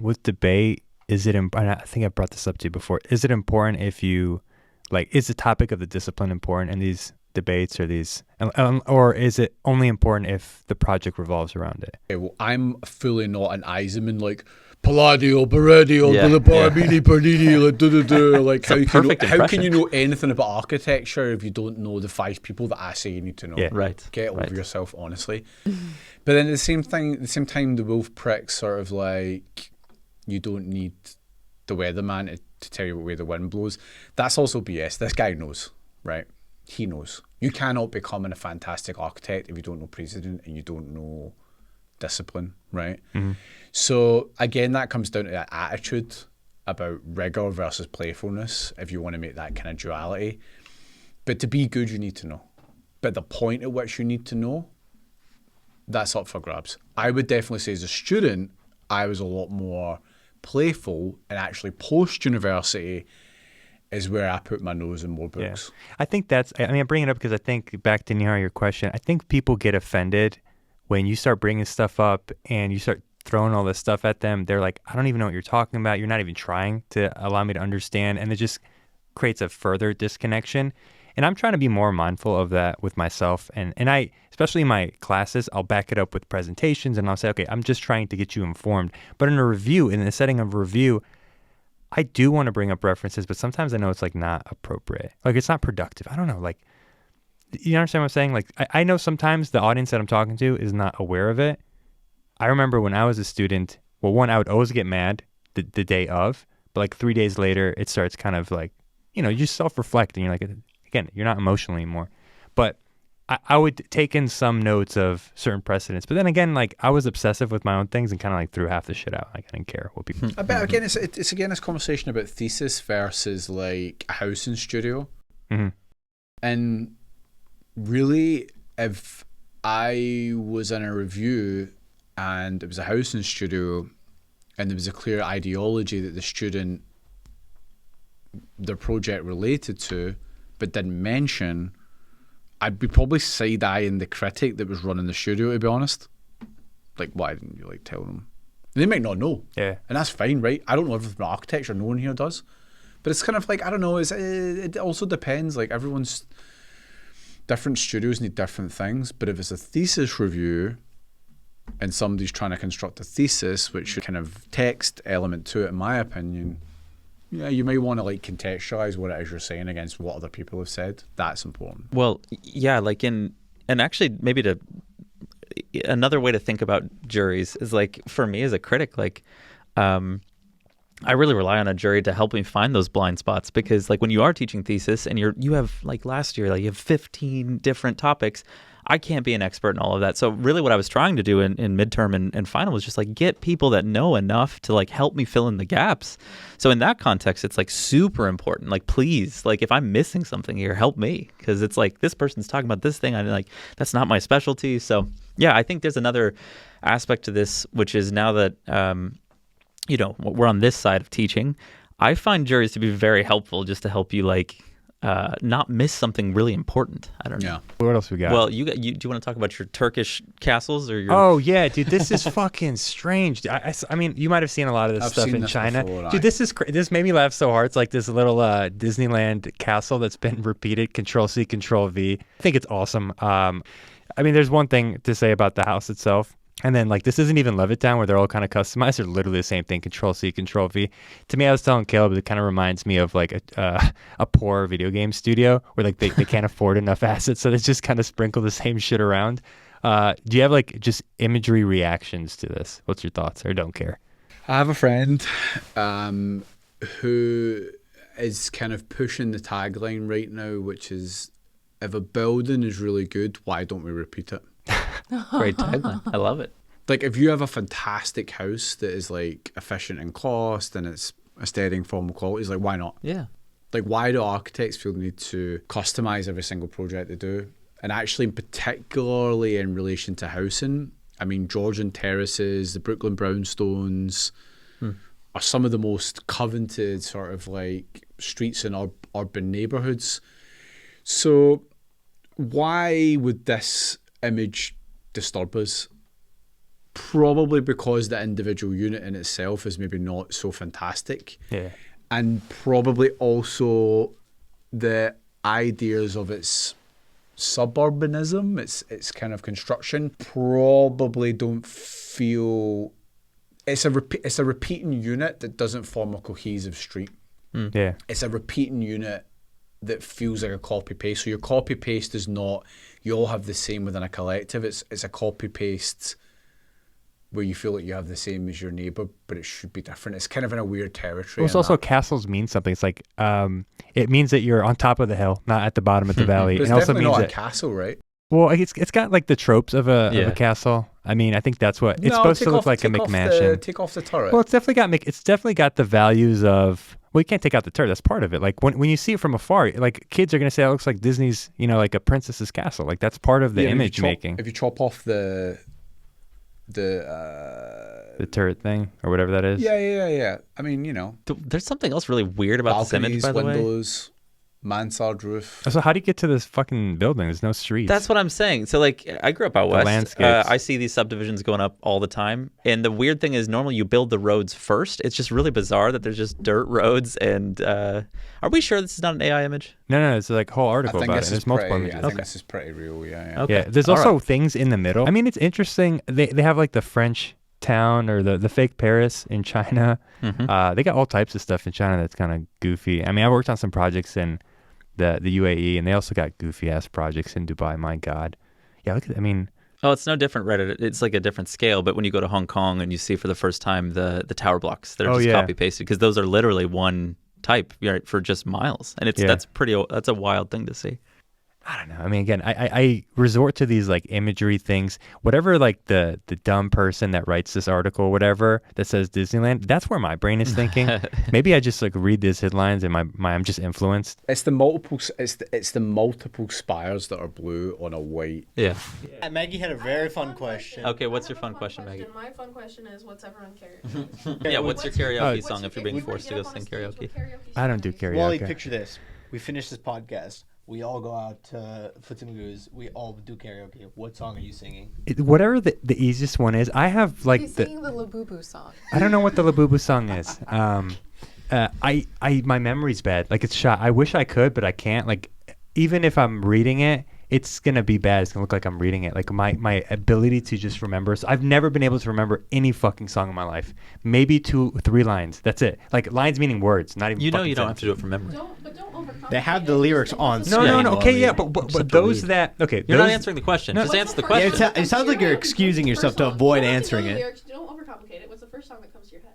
[SPEAKER 1] With debate, is it? I think I brought this up to you before. Is it important if you, like, is the topic of the discipline important in these debates or these, or is it only important if the project revolves around it?
[SPEAKER 4] Okay, well, I'm fully not an Eisenman, like Palladio, Baradio, Bili Pardini, like how can you know anything about architecture if you don't know the 5 people that I say you need to know?
[SPEAKER 1] Yeah.
[SPEAKER 3] Right.
[SPEAKER 4] Get over yourself, honestly. But then at the same time, the wolf pricks sort of like, you don't need the weatherman to tell you what way the wind blows. That's also BS. This guy knows, right? He knows. You cannot become a fantastic architect if you don't know precedent and you don't know discipline, right? Mm-hmm. So again, that comes down to that attitude about rigor versus playfulness, if you want to make that kind of duality. But to be good, you need to know. But the point at which you need to know, that's up for grabs. I would definitely say as a student, I was a lot more playful, and actually post-university is where I put my nose in more books.
[SPEAKER 1] Yeah. I think I bring it up because I think, back to your question, I think people get offended when you start bringing stuff up and you start throwing all this stuff at them. They're like, I don't even know what you're talking about. You're not even trying to allow me to understand. And it just creates a further disconnection. And I'm trying to be more mindful of that with myself. And I, especially in my classes, I'll back it up with presentations and I'll say, okay, I'm just trying to get you informed. But in a review, in the setting of a review, I do want to bring up references, but sometimes I know it's like not appropriate. Like, it's not productive. I don't know. Like, you understand what I'm saying? Like, I know sometimes the audience that I'm talking to is not aware of it. I remember when I was a student, well, one, I would always get mad the day of, but like 3 days later, it starts kind of like, you just self-reflect and you're like, again, you're not emotional anymore. But I would take in some notes of certain precedents. But then again, like, I was obsessive with my own things and kind of like threw half the shit out. Like, I didn't care what people.
[SPEAKER 4] I bet again, it's again this conversation about thesis versus like a house and studio.
[SPEAKER 1] Mm-hmm.
[SPEAKER 4] And really, if I was in a review and it was a house and studio and there was a clear ideology that the student, their project related to, but didn't mention, I'd be probably side-eyeing the critic that was running the studio, to be honest. Like, why didn't you like tell them? They might not know.
[SPEAKER 1] Yeah.
[SPEAKER 4] And that's fine, right? I don't know everything about architecture, no one here does. But it's kind of like, I don't know, it also depends. Like, different studios need different things. But if it's a thesis review and somebody's trying to construct a thesis, which is kind of text element to it, in my opinion, yeah, you may want to like contextualize what it is you're saying against what other people have said. That's important.
[SPEAKER 3] Well, yeah, like and actually maybe another way to think about juries is like, for me as a critic, like, I really rely on a jury to help me find those blind spots, because like when you are teaching thesis and you have, like last year, like you have 15 different topics, I can't be an expert in all of that. So really what I was trying to do in midterm and final was just like get people that know enough to like help me fill in the gaps. So in that context, it's like super important. Like, please, like if I'm missing something here, help me, because it's like this person's talking about this thing. I'm like, that's not my specialty. So yeah, I think there's another aspect to this, which is now that we're on this side of teaching. I find juries to be very helpful just to help you not miss something really important. I don't know.
[SPEAKER 4] Yeah.
[SPEAKER 1] What else we got?
[SPEAKER 3] Well, do you want to talk about your Turkish castles or your?
[SPEAKER 1] Oh yeah, dude, this is fucking strange. I mean, you might have seen a lot of this
[SPEAKER 4] I've
[SPEAKER 1] stuff
[SPEAKER 4] seen
[SPEAKER 1] in
[SPEAKER 4] this
[SPEAKER 1] China.
[SPEAKER 4] before,
[SPEAKER 1] Dude, this made me laugh so hard. It's like this little Disneyland castle that's been repeated. Control C, Control V. I think it's awesome. I mean, there's one thing to say about the house itself. And then, this isn't even Levittown where they're all kind of customized. They're literally the same thing, Control C, Control V. To me, I was telling Caleb, it kind of reminds me of a poor video game studio where they can't afford enough assets, so they just kind of sprinkle the same shit around. Do you have just imagery reactions to this? What's your thoughts, or don't care?
[SPEAKER 4] I have a friend who is kind of pushing the tagline right now, which is, if a building is really good, why don't we repeat it?
[SPEAKER 3] Great tagline. I love it.
[SPEAKER 4] If you have a fantastic house that is efficient in cost and it's aesthetic formal quality, why not?
[SPEAKER 3] Yeah.
[SPEAKER 4] Why do architects feel the need to customize every single project they do? And actually, particularly in relation to housing, I mean, Georgian terraces, the Brooklyn brownstones are some of the most coveted sort of streets in urban neighborhoods. So why would this image disturb us? Probably because the individual unit in itself is maybe not so fantastic.
[SPEAKER 1] Yeah.
[SPEAKER 4] And probably also the ideas of its suburbanism, its kind of construction, probably don't feel... It's a repeating unit that doesn't form a cohesive street.
[SPEAKER 1] Yeah.
[SPEAKER 4] It's a repeating unit that feels like a copy-paste. So your copy-paste is not, you all have the same within a collective. It's a copy-paste where you feel like you have the same as your neighbour, but it should be different. It's kind of in a weird territory.
[SPEAKER 1] Well, it's also castles mean something. It's it means that you're on top of the hill, not at the bottom of the valley.
[SPEAKER 4] But it's
[SPEAKER 1] it also
[SPEAKER 4] definitely
[SPEAKER 1] means
[SPEAKER 4] not a
[SPEAKER 1] that,
[SPEAKER 4] castle, right?
[SPEAKER 1] well, it's got the tropes of a castle. I mean, I think that's what it's supposed to look like, a McMansion.
[SPEAKER 4] Take off the turret.
[SPEAKER 1] Well, it's definitely got the values of. Well, you can't take out the turret. That's part of it. When you see it from afar, kids are gonna say it looks like Disney's, a princess's castle. That's part of the image making.
[SPEAKER 4] If you chop off the
[SPEAKER 1] turret thing or whatever that is.
[SPEAKER 4] Yeah. I mean,
[SPEAKER 3] There's something else really weird about this image, by the way.
[SPEAKER 4] windows, mansard roof.
[SPEAKER 1] So how do you get to this fucking building? There's no streets.
[SPEAKER 3] That's what I'm saying. So I grew up out west.
[SPEAKER 1] landscapes.
[SPEAKER 3] I see these subdivisions going up all the time. And the weird thing is normally you build the roads first. It's just really bizarre that there's just dirt roads. And are we sure this is not an AI image?
[SPEAKER 1] No. It's a whole
[SPEAKER 4] I
[SPEAKER 1] article
[SPEAKER 4] think
[SPEAKER 1] about it.
[SPEAKER 4] this is
[SPEAKER 1] There's multiple
[SPEAKER 4] pretty,
[SPEAKER 1] images.
[SPEAKER 4] I think this is pretty real, yeah.
[SPEAKER 3] Okay.
[SPEAKER 1] Yeah, there's
[SPEAKER 3] All
[SPEAKER 1] also
[SPEAKER 3] right.
[SPEAKER 1] things in the middle. I mean, it's interesting. They have the French town or the fake Paris in China.
[SPEAKER 3] Mm-hmm.
[SPEAKER 1] They got all types of stuff in China that's kind of goofy. I mean, I worked on some projects in the UAE, and they also got goofy ass projects in Dubai. My God, yeah. Look at, I mean,
[SPEAKER 3] Oh, it's no different, Reddit. It's like a different scale. But when you go to Hong Kong and you see for the first time the tower blocks, they're just copy pasted because those are literally one type, right, for just miles, and that's a wild thing to see.
[SPEAKER 1] I don't know. I mean, again, I resort to these imagery things. Whatever the dumb person that writes this article, whatever that says Disneyland, that's where my brain is thinking. Maybe I just my these headlines and I'm just influenced.
[SPEAKER 4] It's the multiple spires that are blue on a white.
[SPEAKER 3] Yeah.
[SPEAKER 6] Maggie had a very fun question.
[SPEAKER 3] Okay, what's your fun question, Maggie?
[SPEAKER 7] My fun question is, what's everyone karaoke?
[SPEAKER 3] Yeah, what's your karaoke song if you're being forced to go sing karaoke?
[SPEAKER 1] I don't do karaoke.
[SPEAKER 6] Wally, picture this. We finish this podcast. We all go out to Footsamagoos. We all do karaoke. What song are you singing?
[SPEAKER 1] Whatever the easiest one is. I have
[SPEAKER 5] He's singing the Labubu song.
[SPEAKER 1] I don't know what the Labubu song is. My memory's bad. It's shot. I wish I could, but I can't. Even if I'm reading it, it's gonna be bad. It's gonna look like I'm reading it. My ability to just remember. So I've never been able to remember any fucking song in my life. Maybe 2-3 lines. That's it. Lines meaning words, not even.
[SPEAKER 3] You
[SPEAKER 1] fucking
[SPEAKER 3] don't have to do it
[SPEAKER 1] sentences.
[SPEAKER 3] from memory.
[SPEAKER 7] Don't overcomplicate
[SPEAKER 6] They have the
[SPEAKER 7] it.
[SPEAKER 6] lyrics on
[SPEAKER 1] No.
[SPEAKER 6] screen.
[SPEAKER 1] Okay, yeah, but those that okay.
[SPEAKER 3] You're
[SPEAKER 1] those,
[SPEAKER 3] not answering the question.
[SPEAKER 1] No.
[SPEAKER 3] Just
[SPEAKER 7] What's
[SPEAKER 3] answer the
[SPEAKER 7] the first
[SPEAKER 3] question.
[SPEAKER 6] It sounds like you're excusing yourself to
[SPEAKER 7] First song.
[SPEAKER 6] avoid
[SPEAKER 7] You don't have to
[SPEAKER 6] answering
[SPEAKER 7] know the
[SPEAKER 6] it.
[SPEAKER 7] lyrics. Don't overcomplicate it. What's the first song that comes to your head?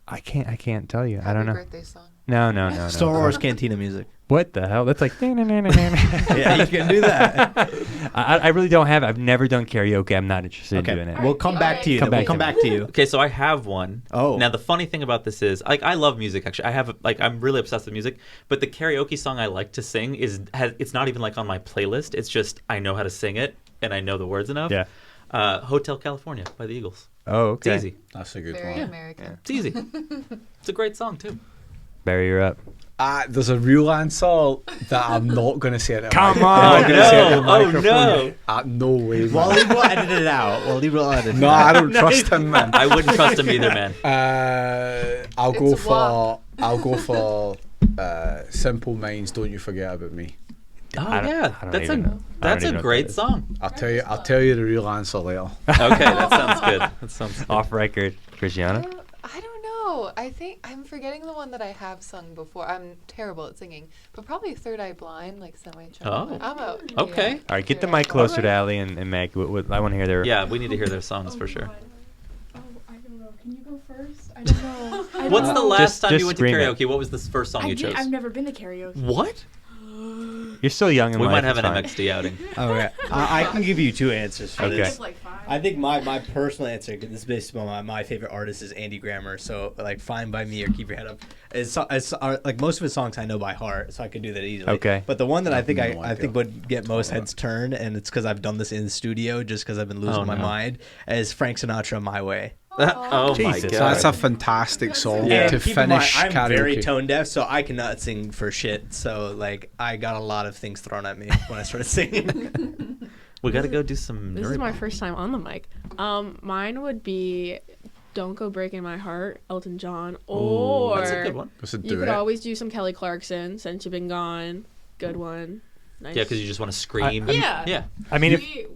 [SPEAKER 1] I can't tell you. I don't know.
[SPEAKER 5] Happy birthday song.
[SPEAKER 1] No.
[SPEAKER 6] Star Wars Cantina music.
[SPEAKER 1] What the hell? That's like.
[SPEAKER 6] Yeah, you can do that.
[SPEAKER 1] I really don't have. I've never done karaoke. I'm not interested in doing it.
[SPEAKER 6] We'll come back to you.
[SPEAKER 1] Come
[SPEAKER 6] We'll
[SPEAKER 1] back
[SPEAKER 6] come
[SPEAKER 1] to
[SPEAKER 6] back
[SPEAKER 1] me.
[SPEAKER 6] to you.
[SPEAKER 3] Okay, so I have one.
[SPEAKER 6] Oh.
[SPEAKER 3] Now the funny thing about this is, I love music. Actually, I have I'm really obsessed with music. But the karaoke song I like to sing it's not even on my playlist. It's just I know how to sing it and I know the words enough.
[SPEAKER 1] Yeah.
[SPEAKER 3] Hotel California by the Eagles.
[SPEAKER 1] Oh,
[SPEAKER 3] It's
[SPEAKER 1] okay.
[SPEAKER 3] easy.
[SPEAKER 4] That's a good
[SPEAKER 5] Very
[SPEAKER 4] one.
[SPEAKER 5] American.
[SPEAKER 3] It's easy. It's a great song too.
[SPEAKER 1] Barry, you're up.
[SPEAKER 4] There's a real answer that I'm not going to say it.
[SPEAKER 1] Come
[SPEAKER 4] I'm not
[SPEAKER 1] on.
[SPEAKER 4] gonna say it in the
[SPEAKER 3] Oh,
[SPEAKER 4] microphone.
[SPEAKER 3] no.
[SPEAKER 4] No way.
[SPEAKER 6] Well,
[SPEAKER 4] Man.
[SPEAKER 6] he will edit it out. Well, he will edit it
[SPEAKER 4] No,
[SPEAKER 6] out.
[SPEAKER 4] I don't trust him, man.
[SPEAKER 3] I wouldn't trust him either, man.
[SPEAKER 4] I'll go
[SPEAKER 5] It's
[SPEAKER 4] for. I'll go for. Simple Minds. Don't you forget about me.
[SPEAKER 3] Oh
[SPEAKER 1] I don't-
[SPEAKER 3] yeah,
[SPEAKER 1] I don't
[SPEAKER 3] that's
[SPEAKER 1] even
[SPEAKER 3] a
[SPEAKER 1] know. I
[SPEAKER 3] that's
[SPEAKER 1] don't even
[SPEAKER 3] a
[SPEAKER 1] know what
[SPEAKER 3] great
[SPEAKER 1] that is.
[SPEAKER 3] song.
[SPEAKER 4] I'll tell you the real answer later.
[SPEAKER 3] Okay, that sounds good. That sounds good.
[SPEAKER 1] Off record, Christiana.
[SPEAKER 5] I don't know. I think I'm forgetting the one that I have sung before. I'm terrible at singing, but probably Third Eye Blind, like semi-trouble.
[SPEAKER 3] Oh.
[SPEAKER 5] I'm out.
[SPEAKER 3] Okay.
[SPEAKER 1] All right, get the
[SPEAKER 5] Third Eye
[SPEAKER 1] mic closer
[SPEAKER 3] Alright.
[SPEAKER 1] to Allie and Meg. I want to hear their.
[SPEAKER 3] Yeah, we need to hear their songs for sure.
[SPEAKER 7] God. Oh, I don't know. Can you go first? I don't know. I don't
[SPEAKER 3] What's the
[SPEAKER 7] know.
[SPEAKER 3] last time
[SPEAKER 1] just
[SPEAKER 3] you went to
[SPEAKER 1] scream it.
[SPEAKER 3] karaoke? What was the first song you chose?
[SPEAKER 7] I've never been to karaoke.
[SPEAKER 3] What?
[SPEAKER 1] You're still young in
[SPEAKER 3] We
[SPEAKER 1] life.
[SPEAKER 3] might have
[SPEAKER 1] it's
[SPEAKER 3] an
[SPEAKER 1] fine.
[SPEAKER 3] MXD outing.
[SPEAKER 6] Okay. I can give you two answers for
[SPEAKER 1] Okay.
[SPEAKER 6] this.
[SPEAKER 7] It's like 5.
[SPEAKER 6] I think my personal answer, 'cause this is based on my favorite artist is Andy Grammer. So like Fine by Me or Keep Your Head Up. It's like most of his songs I know by heart, so I could do that easily.
[SPEAKER 1] Okay.
[SPEAKER 6] But the one that I think
[SPEAKER 4] no
[SPEAKER 6] I
[SPEAKER 4] idea.
[SPEAKER 6] think would get most heads turned, and it's because I've done this in the studio, just because I've been losing
[SPEAKER 3] Oh,
[SPEAKER 6] my
[SPEAKER 3] no.
[SPEAKER 6] mind, is Frank Sinatra, My Way.
[SPEAKER 3] Oh my
[SPEAKER 1] Jesus.
[SPEAKER 3] god.
[SPEAKER 4] That's a fantastic song
[SPEAKER 6] And
[SPEAKER 4] to
[SPEAKER 6] keep in mind,
[SPEAKER 4] finish
[SPEAKER 6] I'm
[SPEAKER 4] karaoke.
[SPEAKER 6] very tone deaf, so I cannot sing for shit. So like I got a lot of things thrown at me when I started singing.
[SPEAKER 3] We got to go do some.
[SPEAKER 8] This is
[SPEAKER 3] nerd
[SPEAKER 8] my
[SPEAKER 3] pop.
[SPEAKER 8] first time on the mic. Mine would be "Don't Go Breaking My Heart," Elton John, or
[SPEAKER 3] That's a good one.
[SPEAKER 4] That's a
[SPEAKER 8] you
[SPEAKER 4] do
[SPEAKER 8] could
[SPEAKER 4] it.
[SPEAKER 8] always do some Kelly Clarkson, "Since You've Been Gone." Good one. Nice.
[SPEAKER 3] Yeah, because you just want to scream.
[SPEAKER 8] Yeah.
[SPEAKER 3] Yeah.
[SPEAKER 1] I mean, if
[SPEAKER 8] We-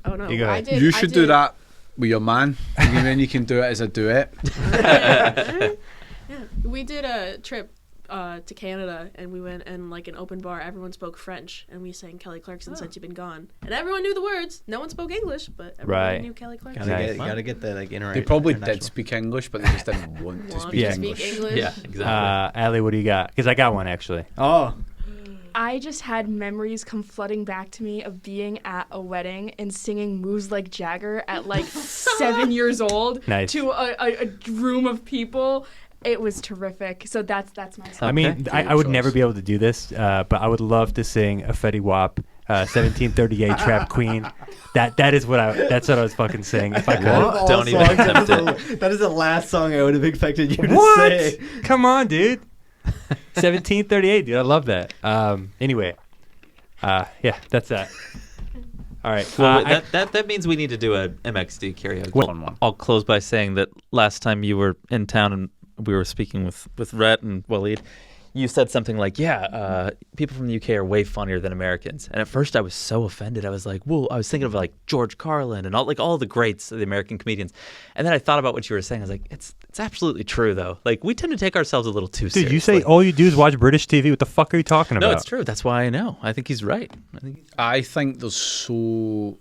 [SPEAKER 8] oh no,
[SPEAKER 1] You go
[SPEAKER 8] I
[SPEAKER 1] ahead.
[SPEAKER 8] did.
[SPEAKER 4] You
[SPEAKER 8] I
[SPEAKER 4] should do
[SPEAKER 8] did-
[SPEAKER 4] that with your man. And then you can do it as a duet.
[SPEAKER 8] Yeah. We did a trip to Canada, and we went in like an open bar. Everyone spoke French, and we sang Kelly Clarkson "Since You've Been Gone," and everyone knew the words. No one spoke English, but everyone
[SPEAKER 1] Right.
[SPEAKER 8] knew Kelly Clarkson.
[SPEAKER 6] Gotta
[SPEAKER 1] Nice.
[SPEAKER 6] get the like inter.
[SPEAKER 4] They probably did
[SPEAKER 6] international.
[SPEAKER 4] speak English, but they just didn't want to
[SPEAKER 8] Want
[SPEAKER 4] speak
[SPEAKER 8] to
[SPEAKER 1] Yeah.
[SPEAKER 8] speak
[SPEAKER 4] English.
[SPEAKER 8] English.
[SPEAKER 3] Yeah, exactly.
[SPEAKER 1] Allie, what do you got? Because I got one actually.
[SPEAKER 6] Oh,
[SPEAKER 9] I just had memories come flooding back to me of being at a wedding and singing Moves Like Jagger at like 7 years old
[SPEAKER 1] Nice.
[SPEAKER 9] to a room of people. It was terrific. So that's my song.
[SPEAKER 1] I mean,
[SPEAKER 3] Okay.
[SPEAKER 1] I would
[SPEAKER 4] choice.
[SPEAKER 1] never be able to do this, but I would love to sing a Fetty Wap, 1738 Trap Queen. That's what I was fucking saying if I could.
[SPEAKER 3] What? Don't even attempt it.
[SPEAKER 6] That is the last song I would have expected you to
[SPEAKER 1] What?
[SPEAKER 6] say.
[SPEAKER 1] Come on, dude. 1738, dude. I love that. Anyway, yeah, that's that. All right.
[SPEAKER 3] Well, that means we need to do a MXD karaoke.
[SPEAKER 4] Fun one.
[SPEAKER 3] I'll close by saying that last time you were in town and we were speaking with Rhett and Waleed, you said something like, people from the UK are way funnier than Americans. And at first I was so offended. I was like, well, I was thinking of like George Carlin and all the greats of the American comedians. And then I thought about what you were saying. I was like, it's absolutely true though. Like we tend to take ourselves a little too
[SPEAKER 1] dude,
[SPEAKER 3] seriously.
[SPEAKER 1] you say all you do is watch British TV. What the fuck are you talking about?
[SPEAKER 3] No, it's true. That's why I know. I think he's right.
[SPEAKER 4] I think there's so.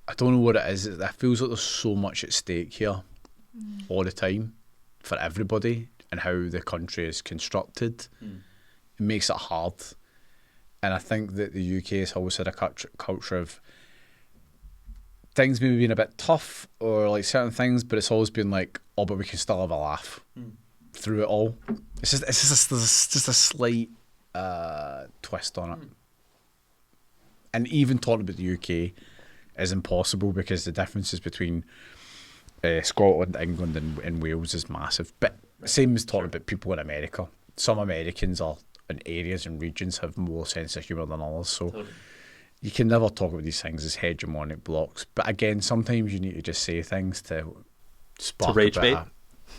[SPEAKER 4] I don't know what it is. It feels like there's so much at stake here all the time for everybody and how the country is constructed. It makes it hard. And I think that the UK has always had a culture of things maybe being a bit tough or like certain things, but it's always been like, oh, but we can still have a laugh through it all. It's just there's just a slight twist on it. And even talking about the UK is impossible because the differences between Scotland, England, and Wales is massive. But same as talking about people in America. Some Americans are in areas and regions have more sense of humour than others. So you can never talk about these things as hegemonic blocks. But again, sometimes you need to just say things to spark
[SPEAKER 3] rage
[SPEAKER 4] a bit
[SPEAKER 3] bait?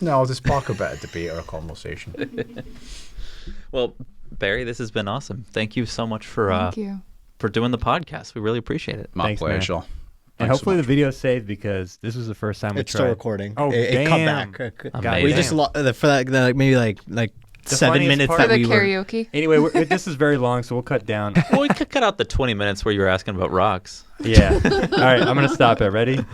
[SPEAKER 4] No, to spark a bit of debate or a conversation.
[SPEAKER 3] Well, Barry, this has been awesome. Thank you so much for
[SPEAKER 5] Thank you.
[SPEAKER 3] for doing the podcast. We really appreciate it.
[SPEAKER 4] My
[SPEAKER 1] Thanks, man.
[SPEAKER 4] pleasure.
[SPEAKER 1] And
[SPEAKER 4] Thanks so
[SPEAKER 1] hopefully the
[SPEAKER 4] much.
[SPEAKER 1] video's saved because this was the first time we
[SPEAKER 6] It's
[SPEAKER 1] tried.
[SPEAKER 6] still recording.
[SPEAKER 1] Oh,
[SPEAKER 6] it cut
[SPEAKER 1] damn.
[SPEAKER 6] back.
[SPEAKER 1] God
[SPEAKER 6] We
[SPEAKER 1] damn.
[SPEAKER 6] just for that maybe like
[SPEAKER 1] The
[SPEAKER 6] 7
[SPEAKER 1] funniest
[SPEAKER 6] minutes
[SPEAKER 1] part-
[SPEAKER 6] that
[SPEAKER 5] For the
[SPEAKER 6] we were.
[SPEAKER 5] karaoke.
[SPEAKER 1] Anyway, this is very long, so we'll cut down.
[SPEAKER 3] Well, we could cut out the 20 minutes where you were asking about rocks.
[SPEAKER 1] Yeah. All right, I'm going to stop it. Ready?